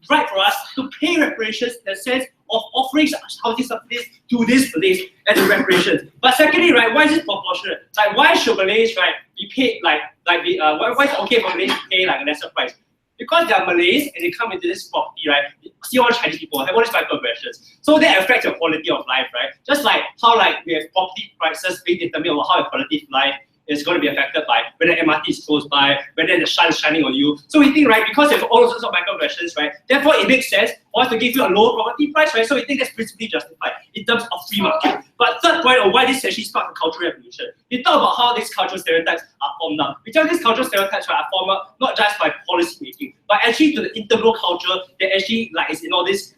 right for us to pay reparations in the sense of offering housing subsidies to these Malays as a reparations. But secondly, right, why is this proportionate? Like, why should Malays, right, be paid why is it okay for Malays to pay like a lesser price? Because they are Malays and they come into this property, right? See all Chinese people have all these microaggressions. So that affects your quality of life, right? Just like how we have property prices being determined about how your quality of life is going to be affected by whether MRT is close by, whether the sun is shining on you. So we think, right, because you have all sorts of microaggressions, right, therefore it makes sense for us to give you a lower property price, right? So we think that's principally justified in terms of free market. But third point of why this actually sparked a cultural revolution, we talk about how these cultural stereotypes are formed up. We tell these cultural stereotypes are formed up not just by policy making, but actually to the integral culture that actually is in all this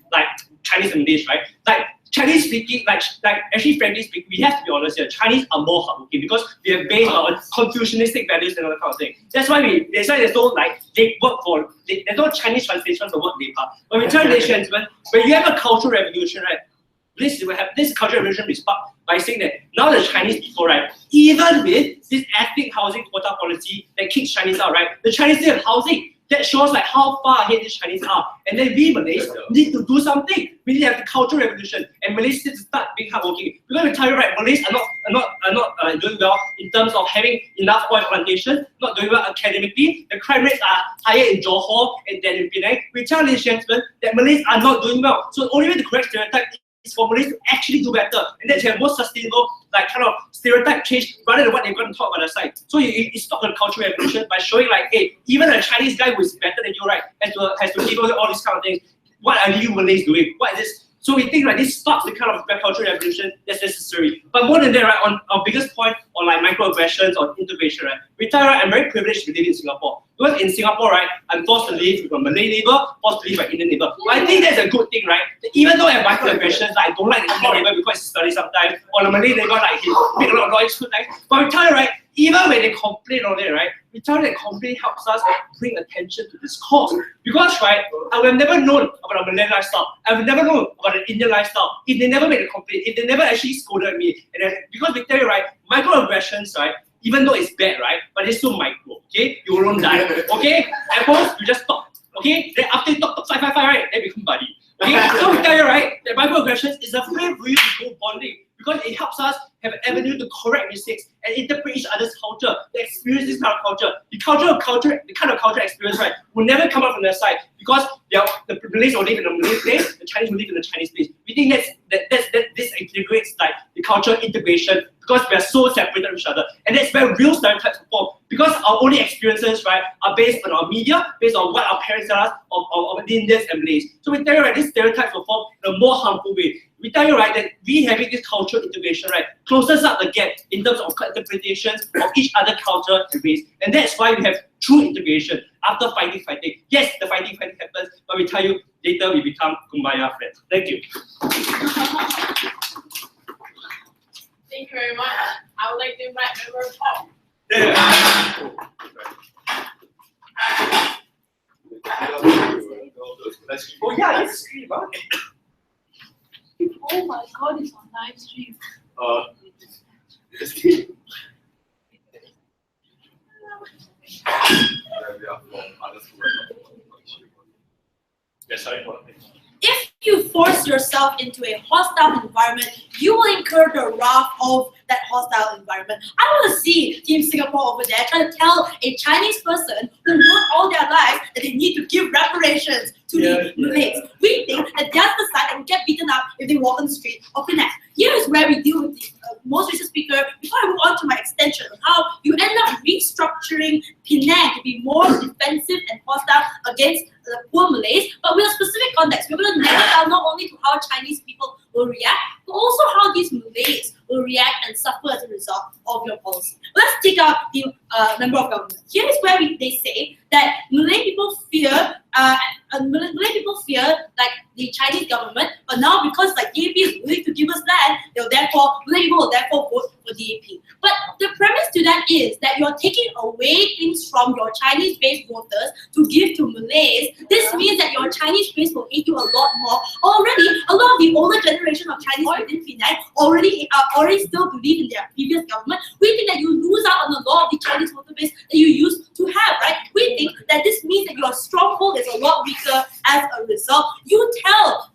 Chinese and Malays, right? Like Chinese speaking, actually frankly speaking, we have to be honest here, Chinese are more hardworking because we are based on Confucianistic values and all that kind of thing. That's why there's no there's no Chinese translation of the word labor. When we tell nations, when you have a cultural revolution, right? This cultural revolution is sparked by saying that now the Chinese people, right, even with this ethnic housing quota policy that kicks Chinese out, right, the Chinese still have housing. That shows how far ahead the Chinese are. And then we Malays need to do something. We need to have the cultural revolution. And Malays need to start being hardworking. Because we tell you, right, Malays are not doing well in terms of having enough oil plantations, not doing well academically. The crime rates are higher in Johor and than in Penang. We tell these gentlemen that Malays are not doing well. So the only way to correct stereotype is for Malays to actually do better. And then to have more sustainable kind of stereotype change rather than what they're going to talk about the side. So it stopped the cultural revolution by showing hey, even a Chinese guy who is better than you, right, has to give all these kind of things. What are you Malays doing? What is this? So we think this stops the kind of cultural revolution that's necessary. But more than that, right, on our biggest point on microaggressions or integration, right, we tell I'm very privileged to live in Singapore. Because in Singapore, right, I'm forced to live with a Malay neighbor, forced to live with an Indian neighbor. But I think that's a good thing, right? Even though I have microaggressions, I don't like the Indian neighbor because he's study sometimes, or the Malay neighbor, he make a lot of noise sometimes. But we tell you, right, even when they complain on it, right, we tell you that complaint helps us bring attention to this cause. Because, right, I would have never known about a Malay lifestyle. I would never known about an Indian lifestyle if they never made a complaint, if they never actually scolded me. And then, because we tell you, right, microaggressions, right, even though it's bad, right, but it's so micro, okay? You won't die, okay? At first, you just talk, okay? Then after you talk, fight, right, then become buddy. Okay? So we tell you, right, that microaggressions is a way for you to go bonding because it helps us have an avenue to correct mistakes and interpret each other's culture, to experience this kind of culture. The kind of culture experience, right, will never come up from their side because the Malays will live in the Malay place, the Chinese will live in the Chinese place. We think this integrates the cultural integration because we are so separated from each other. And that's where real stereotypes form. Because our only experiences, right, are based on our media, based on what our parents tell us of Indians and Malays. So we tell you, right, these stereotypes will form in a more harmful way. We tell you, right, that we having this cultural integration, right, closes up the gap in terms of interpretations of each other culture and race. And that's why we have true integration after fighting. Yes, the fighting happens, but we tell you, later we become kumbaya friends. Thank you. Thank you very much. I would like to invite member Paul. Oh yeah, it's screen, huh? Oh my god, it's on live stream. If you force yourself into a hostile environment, you will incur the wrath of that hostile environment. I want to see Team Singapore over there trying to tell a Chinese person who worked all their lives that they need to give reparations to the Malays. We think that that's the side that will get beaten up if they walk on the street of Penang. Here is where we deal with the most recent speaker. Before I move on to my extension on how you end up restructuring Penang to be more defensive and hostile against the poor Malays, but with a specific context. We're going to narrow down not only to how Chinese people will react, but also how these Malays will react and suffer as a result of your policy. Let's take out the member of government. Here is where they say that Malay people fear like the Chinese government, but now because like DAP is willing to give us land, Malay people will therefore vote for DAP. But the premise to that is that you're taking away things from your Chinese-based voters to give to Malays. This means that your Chinese base will hate you a lot more. Already, a lot of the older generation of Chinese within Penang already still believe in their previous government. We think that you lose out on a lot of the Chinese voter base that you used to have, right? We think that this means that your stronghold is a lot weaker as a result. You tell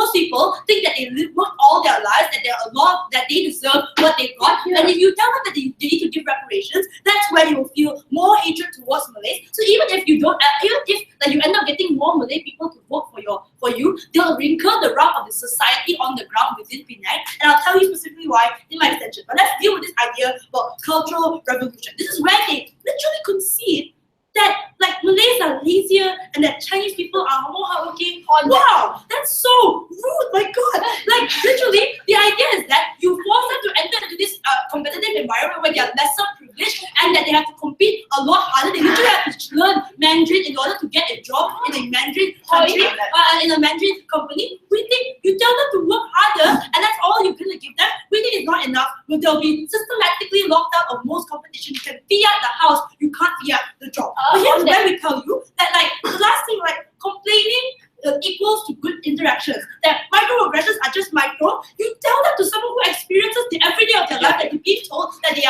most people think that they worked all their lives, that there are a lot, that they deserve what they got. And if you tell them that they need to give reparations, that's where they will feel more hatred towards Malays. So even if you don't, even if like, you end up getting more Malay people to vote for you, they'll wrinkle the rug of the society on the ground within Penang. And I'll tell you specifically why in my extension. But let's deal with this idea about cultural revolution. This is where they literally concede that like Malays are lazier and that Chinese people are more hardworking. Wow, that's so rude, my God. Like literally, the idea is that you force them to enter into this competitive environment where they are lesser privileged and that they have to compete a lot harder. They literally have to learn Mandarin in order to get a job in a Mandarin country, in a Mandarin company. We think you tell them to work harder and that's all you're going to give them. We think it's not enough. They'll be systematically locked out of most competition. You can fiat the house, you can't fiat the job. But here's where we tell you that like the last thing, like complaining equals to good interactions. That microaggressions are just micro. You tell that to someone who experiences the everyday of their life, that they're being told that they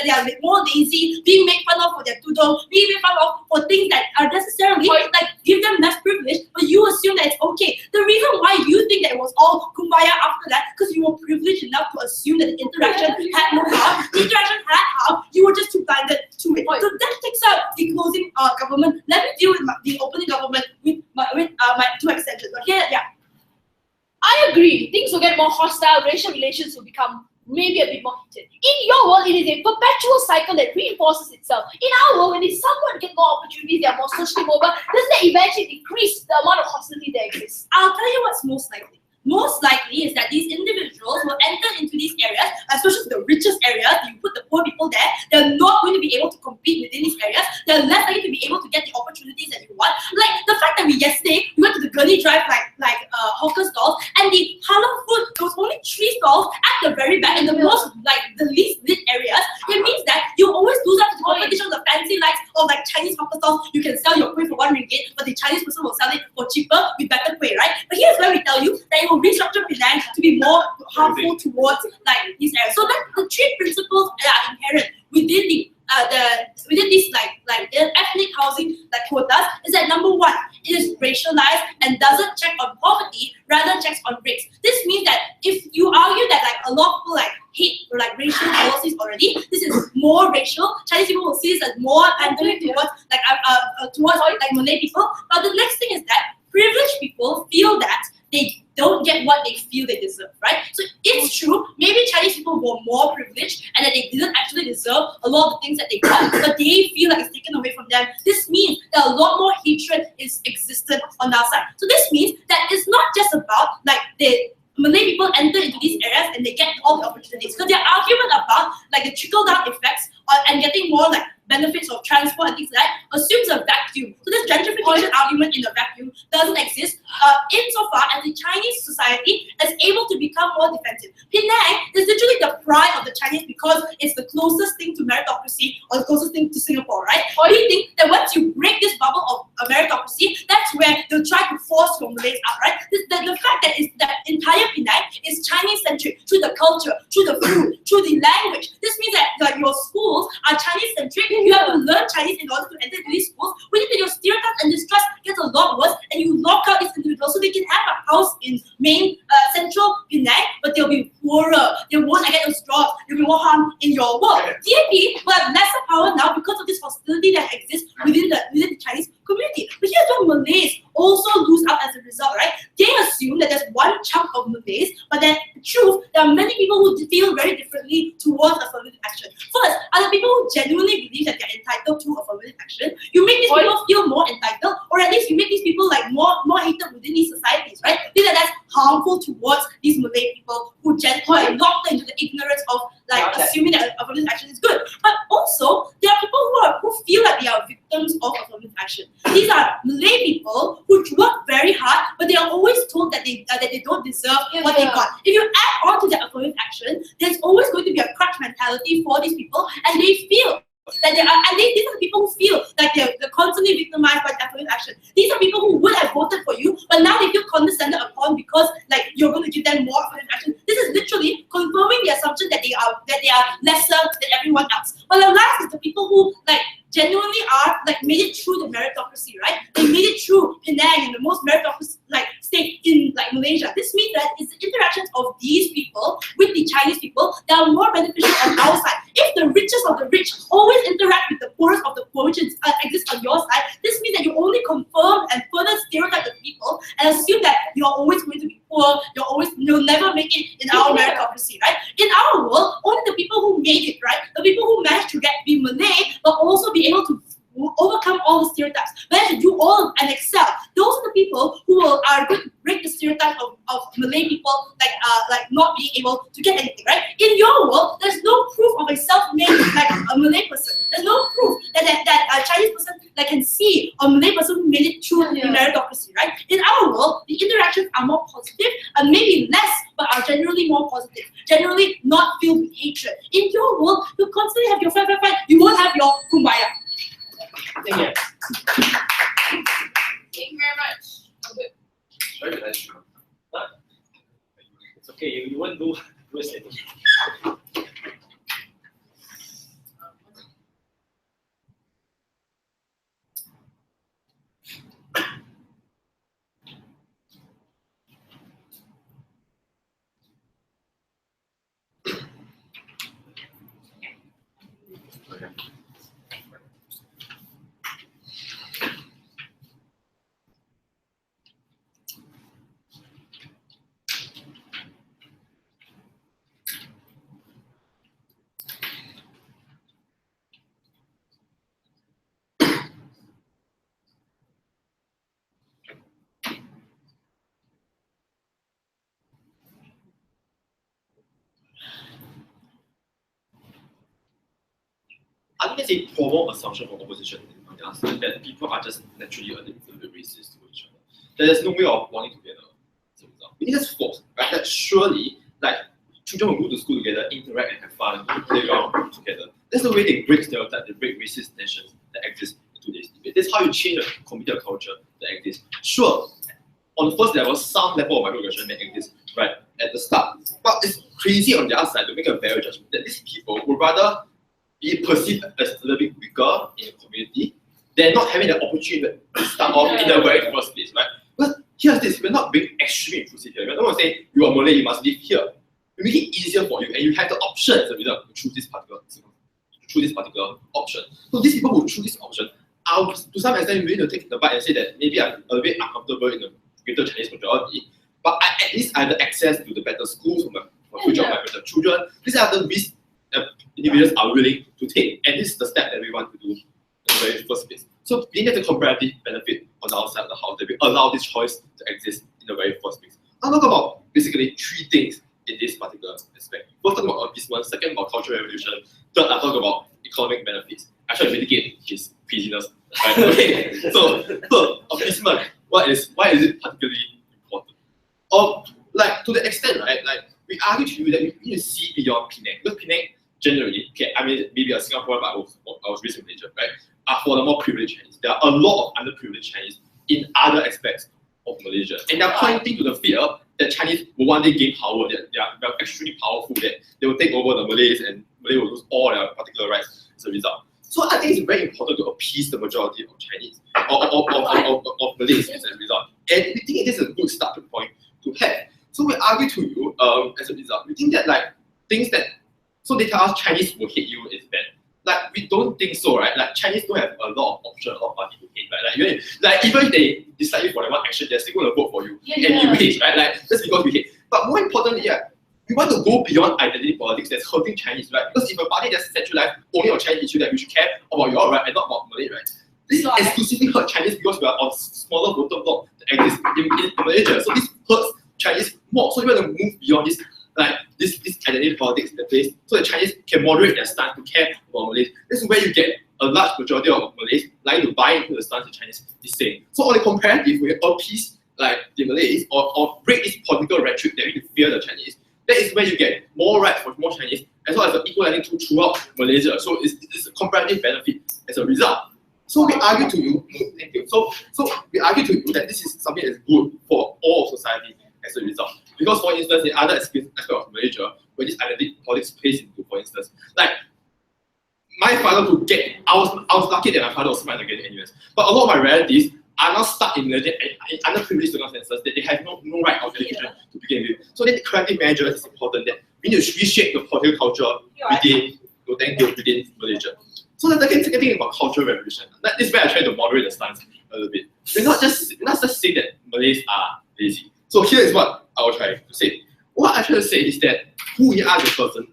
are more lazy, being made fun of for their doodle, being made fun of for things that are necessarily like give them less privilege, but you assume that it's okay. The reason why you think that it was all kumbaya after that, because you were privileged enough to assume that the interaction had no harm. The interaction had harm. You were just too blinded to it. So that takes out the closing government. Let me deal with the opening government with my two extensions. But here, yeah. I agree. Things will get more hostile, racial relations will become maybe a bit more heated. In your world, it is a perpetual cycle that reinforces itself. In our world, when it's someone get more opportunities, they are more socially mobile, doesn't that eventually decrease the amount of hostility that exists? I'll tell you what's most likely. Most likely is that these individuals will enter into these areas, especially the richest areas. You put the poor people there, they're not going to be able to compete within these areas. They're less likely to be able to get the opportunities that you want. Like the fact that yesterday we went to the Gurney Drive hawker stalls, and the halal food, there was only 3 stalls at the very back in the most the least lit areas. It means that you always lose out to the competition of the fancy lights of like Chinese hawker stalls. You can sell your kuih for 1 ringgit, but the Chinese person will sell it for cheaper with better kuih, right? But here's where we tell you that will restructure Penang to be more harmful towards like these areas. So that the 3 principles that are inherent within within these the ethnic housing quotas is that number 1, it is racialized and doesn't check on poverty, rather checks on race. This means that if you argue that a lot of people hate racial policies already, this is more racial. Chinese people will see this as more pandering towards Malay people. But the next thing is that privileged people feel that they don't get what they feel they deserve, right? So it's true, maybe Chinese people were more privileged and that they didn't actually deserve a lot of the things that they got, but they feel like it's taken away from them. This means that a lot more hatred is existent on our side. So this means that it's not just about the Malay people enter into these areas and they get all the opportunities. Because their argument about the trickle-down effects and getting more benefits of transport and things like that assumes a vacuum. So this gentrification argument in a vacuum doesn't exist insofar as the Chinese society is able to become more defensive. Penang is literally the pride of the Chinese because it's the closest thing to meritocracy or the closest thing to Singapore, right? Or you think that once you break this bubble of meritocracy, that's where they'll try to force your Malays out, right? The fact that that entire Penang is Chinese-centric through the culture, through the food, through the language. This means that your schools are Chinese-centric. You have to learn Chinese in order to enter into these schools. We think that your stereotypes and distrust gets a lot worse, and you lock out these individuals so they can have a house in main central Penang, but they'll be poorer. They won't get those jobs. There'll be more harm in your world. THB will have lesser power now because of this hostility that exists within the Chinese community. But here's where Malays also lose out as a result, right? They assume that there's one chunk of Malays, but then the truth, there are many people who feel very differently towards affirmative action. First, are the people who genuinely believe that they're entitled to affirmative action. You make these people feel more entitled, or at least you make these people more hated within these societies, right? Think that that's harmful towards these Malay people who are locked into the ignorance of assuming that affirmative action is good. But also, there are people who feel like they are victims of affirmative action. These are Malay people who work very hard, but they are always told that they don't deserve what they got. If you add on to that affirmative action, there's always going to be a crutch mentality for these people, and they feel that these are the people who feel like they're constantly victimized by affirmative action. These are people who would have voted for you, but now they feel condescended upon because you're going to give them more affirmative action. This is literally confirming the assumption that they are lesser than everyone else. But the last is the people who genuinely are made it through the meritocracy, right? They made it through Penang in the most meritocracy, Malay in like Malaysia. This means that it's the interactions of these people with the Chinese people that are more beneficial on our side. If the richest of the rich always interact with the poorest of the poor, which exists on your side, this means that you only confirm and further stereotype the people and assume that you're always going to be poor, you'll never make it in our meritocracy, right? In our world, only the people who made it, right? The people who managed to be Malay, but also be able to overcome all the stereotypes, manage to do all and excel. Those are the people who are going to break the stereotype of Malay people like not being able to get anything, right? In your world, there's no proof of a self-made like a Malay person. There's no proof that a Chinese person that can see a Malay person who made it through the meritocracy, right? In our world, the interactions are more positive and maybe less, but are generally more positive. Generally not filled with hatred. In your world, you constantly have your fight. You won't have your kumbaya. Thank you. Thank you very much. Okay. Very nice. It's okay, you won't do it. I think it's a formal assumption from opposition on the other side that people are just naturally a little bit racist to each other. There's no way of wanting together as a result. We think that's false, right? That surely, like, children will go to school together, interact and have fun, go to playground together. That's the way they break stereotypes, they break racist tensions that exist in today's debate. That's how you change the community culture that exists. Sure, on the first level, some level of microaggression may exist right at the start. But it's crazy on the other side to make a very judgment that these people would rather be perceived as a little bit weaker in the community than not having the opportunity to start off in the very first place, right? But here's this, we're not being extremely intrusive here. We're not going to say you are Malay, you must live here. We make it easier for you and you have the option as a result to choose this particular option. So these people who choose this option are to some extent willing to take the bite and say that maybe I'm a bit uncomfortable in the greater Chinese majority, but at least I have the access to the better schools for the future of my better children. These are the risks individuals are willing to take, and this is the step that we want to do in the very first place. So we need the comparative benefit on our side of the house that we allow this choice to exist in the very first place. I'll talk about basically three things in this particular aspect. First, talk about appeasement. Second, about cultural revolution. Third, I'll talk about economic benefits. I try to mitigate his craziness. Right? Okay. So, third, appeasement. Why is it particularly important? Like to the extent, right? Like we argue to you that we need to see beyond Penang. Because Penang generally, okay, I mean maybe a Singaporean, but I was raised in Malaysia, right? Are for the more privileged Chinese. There are a lot of underprivileged Chinese in other aspects of Malaysia, and they're pointing to the fear that Chinese will one day gain power. That they're extremely powerful. That they will take over the Malays, and Malay will lose all their particular rights as a result. So I think it's very important to appease the majority of Chinese of Malays as a result. And we think it is a good starting point to have. So we argue to you as a result. We think that like things that so they tell us Chinese will hate you is bad. Like we don't think so, right? Like Chinese don't have a lot of options of party to hate, right? Like even if they dislike you for that one action, they're still going to vote for you anyways, right? Like just because we hate. But more importantly, we want to go beyond identity politics that's hurting Chinese, right? Because if a party that's centralized only on Chinese issue, that we should care about your right and not about Malay, right? This exclusively hurt Chinese because we are on smaller voter bloc that exists in Malaysia. So this hurts Chinese more. So we want to move beyond this, like this identity politics in the place, so the Chinese can moderate their stance to care about Malays. This is where you get a large majority of Malays lying to buy into the stance the Chinese is saying. So on the comparative, we appease like the Malays or break this political rhetoric that we fear the Chinese. That is where you get more rights for more Chinese, as well as the equality throughout Malaysia. So it's a comparative benefit as a result. So we argue to you, thank you. So we argue to you that this is something that's good for all of society as a result. Because for instance, in other aspects of Malaysia, where this identity politics plays into, for instance, like my father could get, I was lucky that my father was smart to get in NUS. But a lot of my relatives are now stuck in underprivileged circumstances that they have no right of education to begin with. So then the corrective measure is important, that we need to reshape the political culture within Malaysia. So the second thing about cultural revolution, this is where I try to moderate the stance a little bit. We're not just saying that Malays are lazy. So here is what I will try to say. What I try to say is that who we are as a person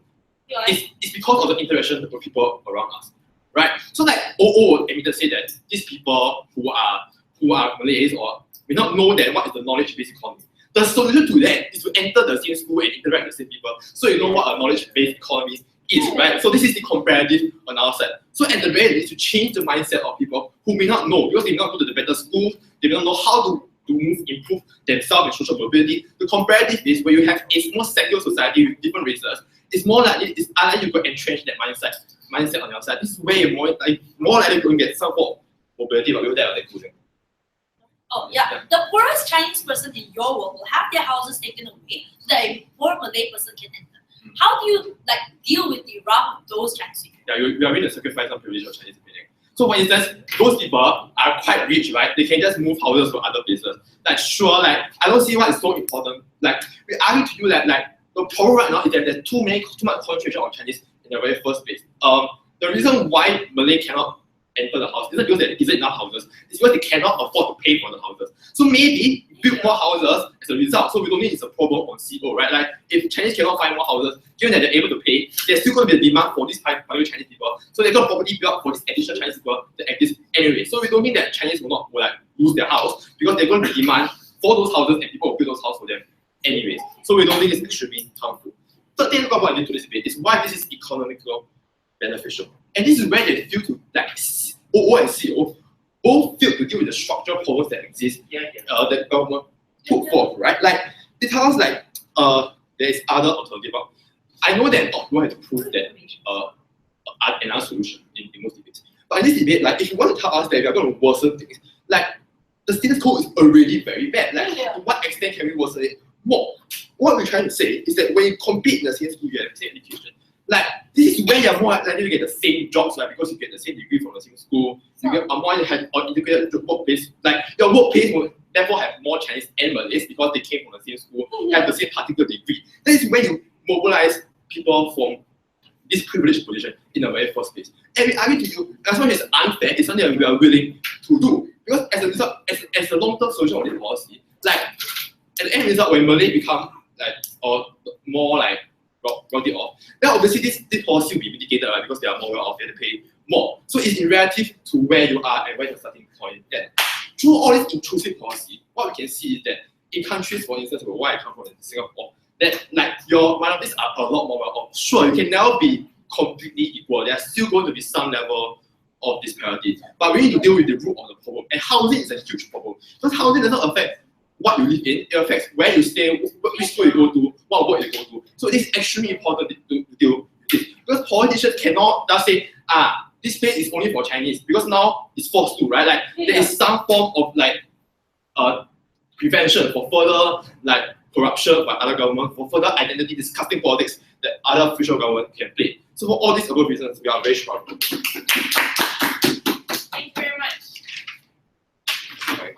is because of the interaction with people around us, right? So like admitted say that these people who are Malays or may not know that what is the knowledge-based economy. The solution to that is to enter the same school and interact with the same people, so you know what a knowledge-based economy is, right? So this is the comparative on our side. So at the very least, to change the mindset of people who may not know, because they may not go to the better schools, they may not know how to improve themselves in social mobility. The comparative is where you have a more secular society with different races. It's unlikely you could entrench that mindset on your side. This is where you're more likely to get some form of mobility, but we'll that including. Oh yeah, the poorest Chinese person in your world will have their houses taken away so that a poor Malay person can enter. How do you deal with the wrath of those Chinese people? Yeah, you are going to sacrifice some privilege of Chinese opinion. So for instance, those people are quite rich, right? They can just move houses to other places. I don't see what is so important. We argue to you that the problem right now is that there's too much concentration of Chinese in the very first place. The reason why Malay cannot enter the house isn't because there isn't enough houses. It's because they cannot afford to pay for the houses. So maybe build more houses as a result. So we don't think it's a problem on CO, right? If Chinese cannot find more houses, given that they're able to pay, there's still going to be a demand for these particular Chinese people. So they're going to property build for these additional Chinese people that exist anyway. So we don't think that Chinese will lose their house, because they're going to demand for those houses and people will build those houses for them anyways. So we don't think it's extremely harmful. Third thing about what I need to this debate is why this is economically beneficial. And this is where they feel to OO and CO both fail to deal with the structural problems that exist that government put forth, right? They tell us there is other alternative. I know that people have to prove that another solution in most debates. But in this debate, if you want to tell us that we are going to worsen things, the status quo is already very bad. To what extent can we worsen it more? What we're trying to say is that when you compete in the same school, you have the same education. This is where you're more likely to get the same jobs, because you get the same degree from the same school. You get a more integrated workplace. Your workplace will therefore have more Chinese and Malays because they came from the same school, have the same particular degree. That is when you mobilize people from this privileged position in the very first place. And we argue to you, as much as it's unfair, it's something that we are willing to do. Because as a result, as a long-term solution of this policy, at the end result, when Malay become more wealthy off, then obviously this policy will be mitigated, right? Because they are more well off, they have to pay more. So it's in relative to where you are and where your starting point. Then through all this intrusive policy, what we can see is that in countries, for instance, where I come from in Singapore, that your minorities are a lot more well off. Sure, you can never be completely equal. There's still going to be some level of disparity. But we need to deal with the root of the problem. And housing is a huge problem. Because housing does not affect what you live in, it affects where you stay, which school you go to, what work you go to. So it is extremely important to deal with this. Because politicians cannot just say, this place is only for Chinese, because now it's forced to, right? There is some form of prevention for further corruption by other government, for further identity disgusting politics that other official government can play. So for all these above reasons, we are very strong. Thank you very much. Right.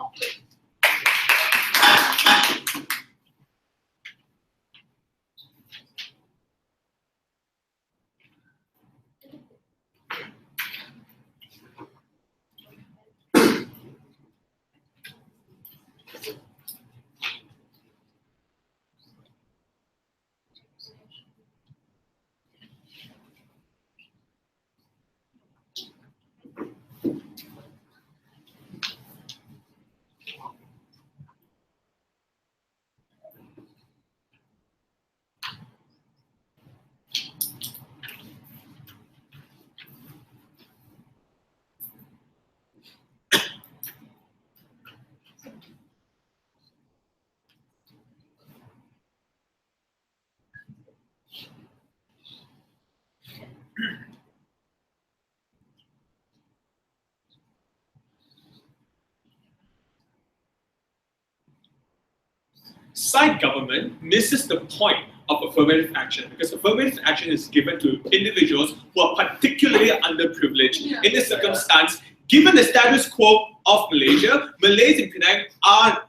Side government misses the point of affirmative action, because affirmative action is given to individuals who are particularly underprivileged. In this circumstance, given the status quo of Malaysia, Malays in Penang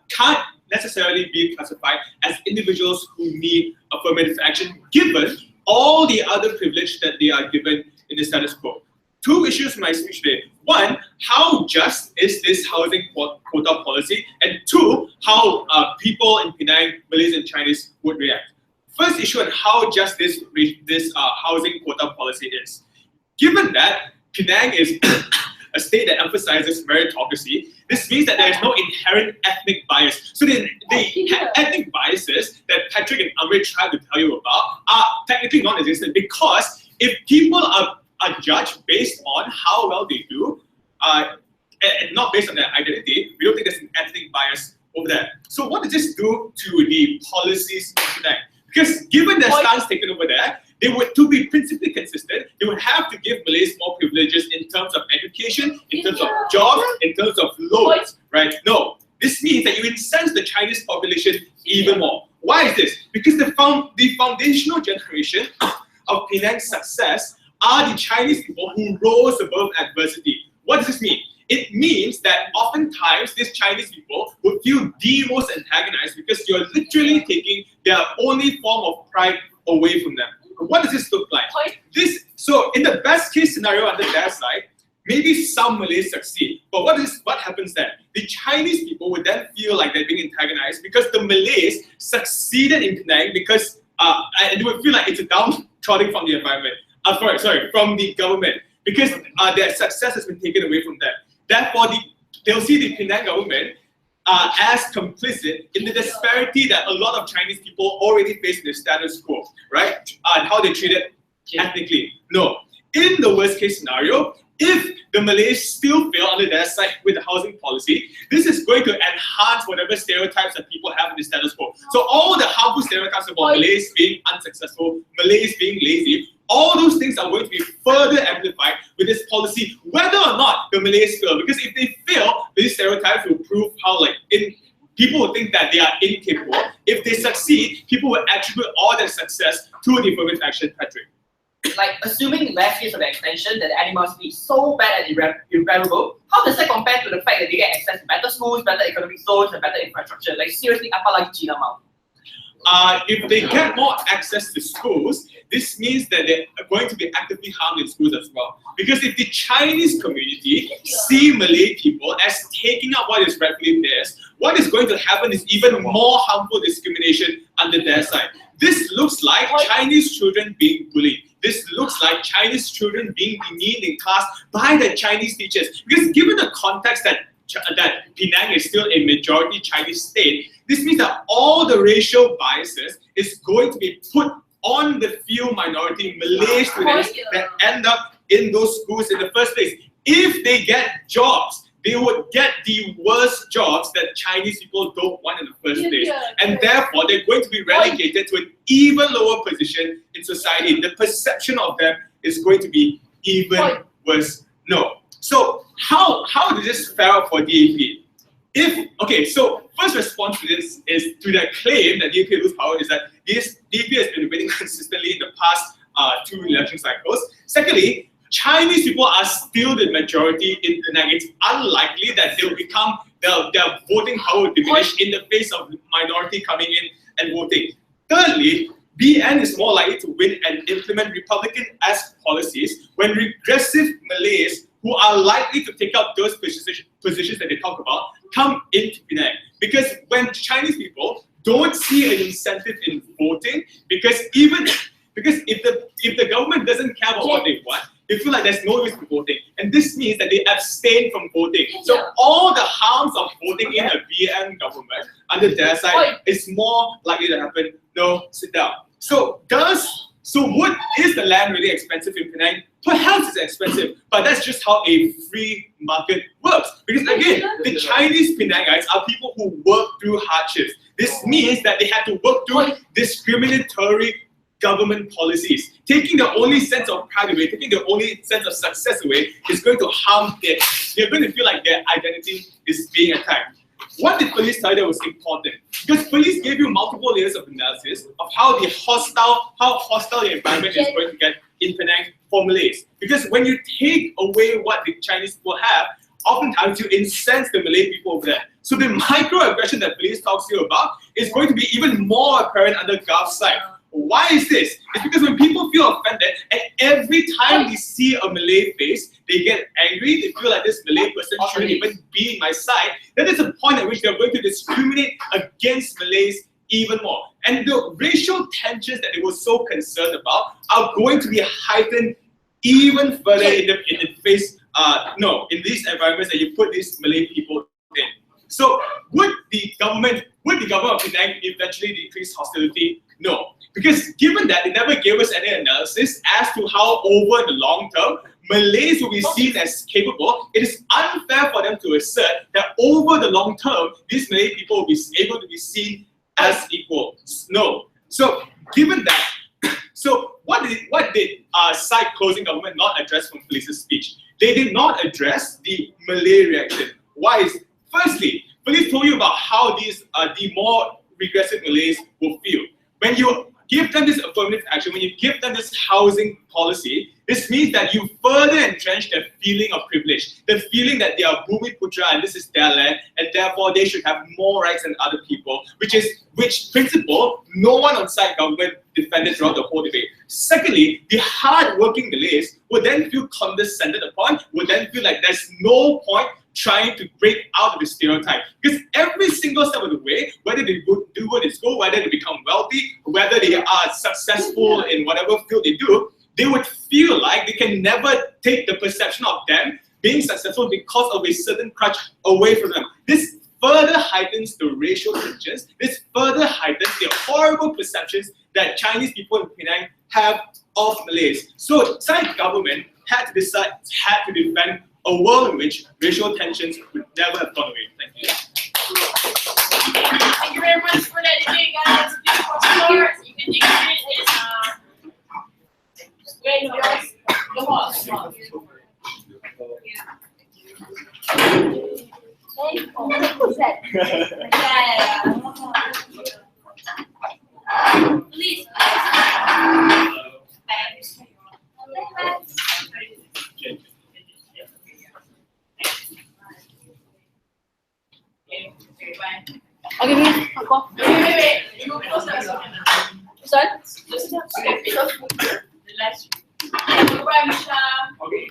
can't necessarily be classified as individuals who need affirmative action, given all the other privilege that they are given in the status quo. Two issues in my speech today. One, how just is this housing quota policy? And two, how people in Penang, Malays and Chinese would react. First issue on how just this housing quota policy is. Given that Penang is a state that emphasizes meritocracy, this means that there is no inherent ethnic bias. So the ethnic biases that Patrick and Amrit tried to tell you about are technically non-existent, because if people are judged based on how well they do, and not based on their identity, we don't think there's an ethnic bias over there. So what does this do to the policies of Penang? Because given their stance taken over there, they would, to be principally consistent, they would have to give Malays more privileges in terms of education, in terms of jobs, in terms of loans, right? No, this means that you incense the Chinese population even more. Why is this? Because the foundational generation of Penang's success are the Chinese people who rose above adversity. What does this mean? It means that oftentimes these Chinese people would feel the most antagonized because you're literally taking their only form of pride away from them. What does this look like? So in the best case scenario under their side, maybe some Malays succeed. But what happens then? The Chinese people would then feel like they're being antagonized because the Malays succeeded in Penang because and they would feel like it's a downtrodden from the environment. From the government, because their success has been taken away from them. Therefore, they'll see the Penang government as complicit in the disparity that a lot of Chinese people already face in the status quo, right? And how they treat it ethnically. No. In the worst case scenario, if the Malays still fail under their side with the housing policy, this is going to enhance whatever stereotypes that people have in the status quo. So all the harmful stereotypes about Malays being unsuccessful, Malays being lazy, all those things are going to be further amplified with this policy, whether or not the Malays fail. Because if they fail, these stereotypes will prove how people will think that they are incapable. If they succeed, people will attribute all their success to the affirmative action, Patrick. Like, assuming in last case of the extension that the animosity is so bad and irreparable, how does that compare to the fact that they get access to better schools, better economic zones, and better infrastructure? Like, seriously, apalagi China mau? If they get more access to schools, this means that they're going to be actively harmed in schools as well. Because if the Chinese community see Malay people as taking up what is rightfully theirs, what is going to happen is even more harmful discrimination under their side. This looks like Chinese children being bullied. This looks like Chinese children being demeaned in class by the Chinese teachers. Because given the context that Penang is still a majority Chinese state, this means that all the racial biases is going to be put on the few minority Malay students that end up in those schools in the first place. If they get jobs, they would get the worst jobs that Chinese people don't want in the first place. And therefore, they're going to be relegated to an even lower position in society. The perception of them is going to be even worse. No. So how does this fare out for DAP? So first response to this is to the claim that DAP lose power is that DAP has been winning consistently in the past 2 election cycles. Secondly, Chinese people are still the majority in Penang. It's unlikely that their voting power will diminish in the face of minority coming in and voting. Thirdly, BN is more likely to win and implement Republican-esque policies when regressive Malays who are likely to take up those positions that they talk about come into Penang. Because when Chinese people don't see an incentive in voting, because if the government doesn't care about what they want, they feel like there's no use in voting. And this means that they abstain from voting. So all the harms of voting in a BN government under their side is more likely to happen. No, sit down. So is the land really expensive in Penang? Perhaps it's expensive, but that's just how a free market works. Because again, the Chinese Penangites are people who work through hardships. This means that they had to work through discriminatory government policies. Taking the only sense of pride away, taking the only sense of success away is going to harm them. They're going to feel like their identity is being attacked. What did police tell you that was important? Because police gave you multiple layers of analysis of how hostile the environment is going to get in Penang for Malays. Because when you take away what the Chinese people have, oftentimes you incense the Malay people over there. So the microaggression that police talks to you about is going to be even more apparent under Gulf side. Why is this? It's because when people feel offended, and every time they see a Malay face, they get angry, they feel like this Malay person shouldn't even be in my side, then there's a point at which they're going to discriminate against Malays even more. And the racial tensions that they were so concerned about are going to be heightened even further in these environments that you put these Malay people in. So would the government of Penang eventually decrease hostility? No. Because given that they never gave us any analysis as to how over the long term Malays will be seen as capable, it is unfair for them to assert that over the long term these Malay people will be able to be seen as equal. No. So given that, so what did side closing government not address from police's speech? They did not address the Malay reaction. Why is firstly, police told you about how these the more regressive Malays will feel. When you give them this affirmative action, when you give them this housing policy, this means that you further entrench their feeling of privilege, the feeling that they are Bumi Putra and this is their land, and therefore they should have more rights than other people, which principle no one on side government defended throughout the whole debate. Secondly, the hard-working Malays would then feel condescended upon, would then feel like there's no point trying to break out of the stereotype. Because every single step of the way, whether they do good in school, whether they become wealthy, whether they are successful in whatever field they do, they would feel like they can never take the perception of them being successful because of a certain crutch away from them. This further heightens the racial tensions. This further heightens the horrible perceptions that Chinese people in Penang have of Malays. So, side government had to defend a world in which racial tensions would never have gone away. Thank you. Thank you very much for that debate, guys. You can take it wait, yours. Go on. Who's that? Please. Okay, Wait. You close the Sorry? Just the live stream. Bye, Misha. Okay.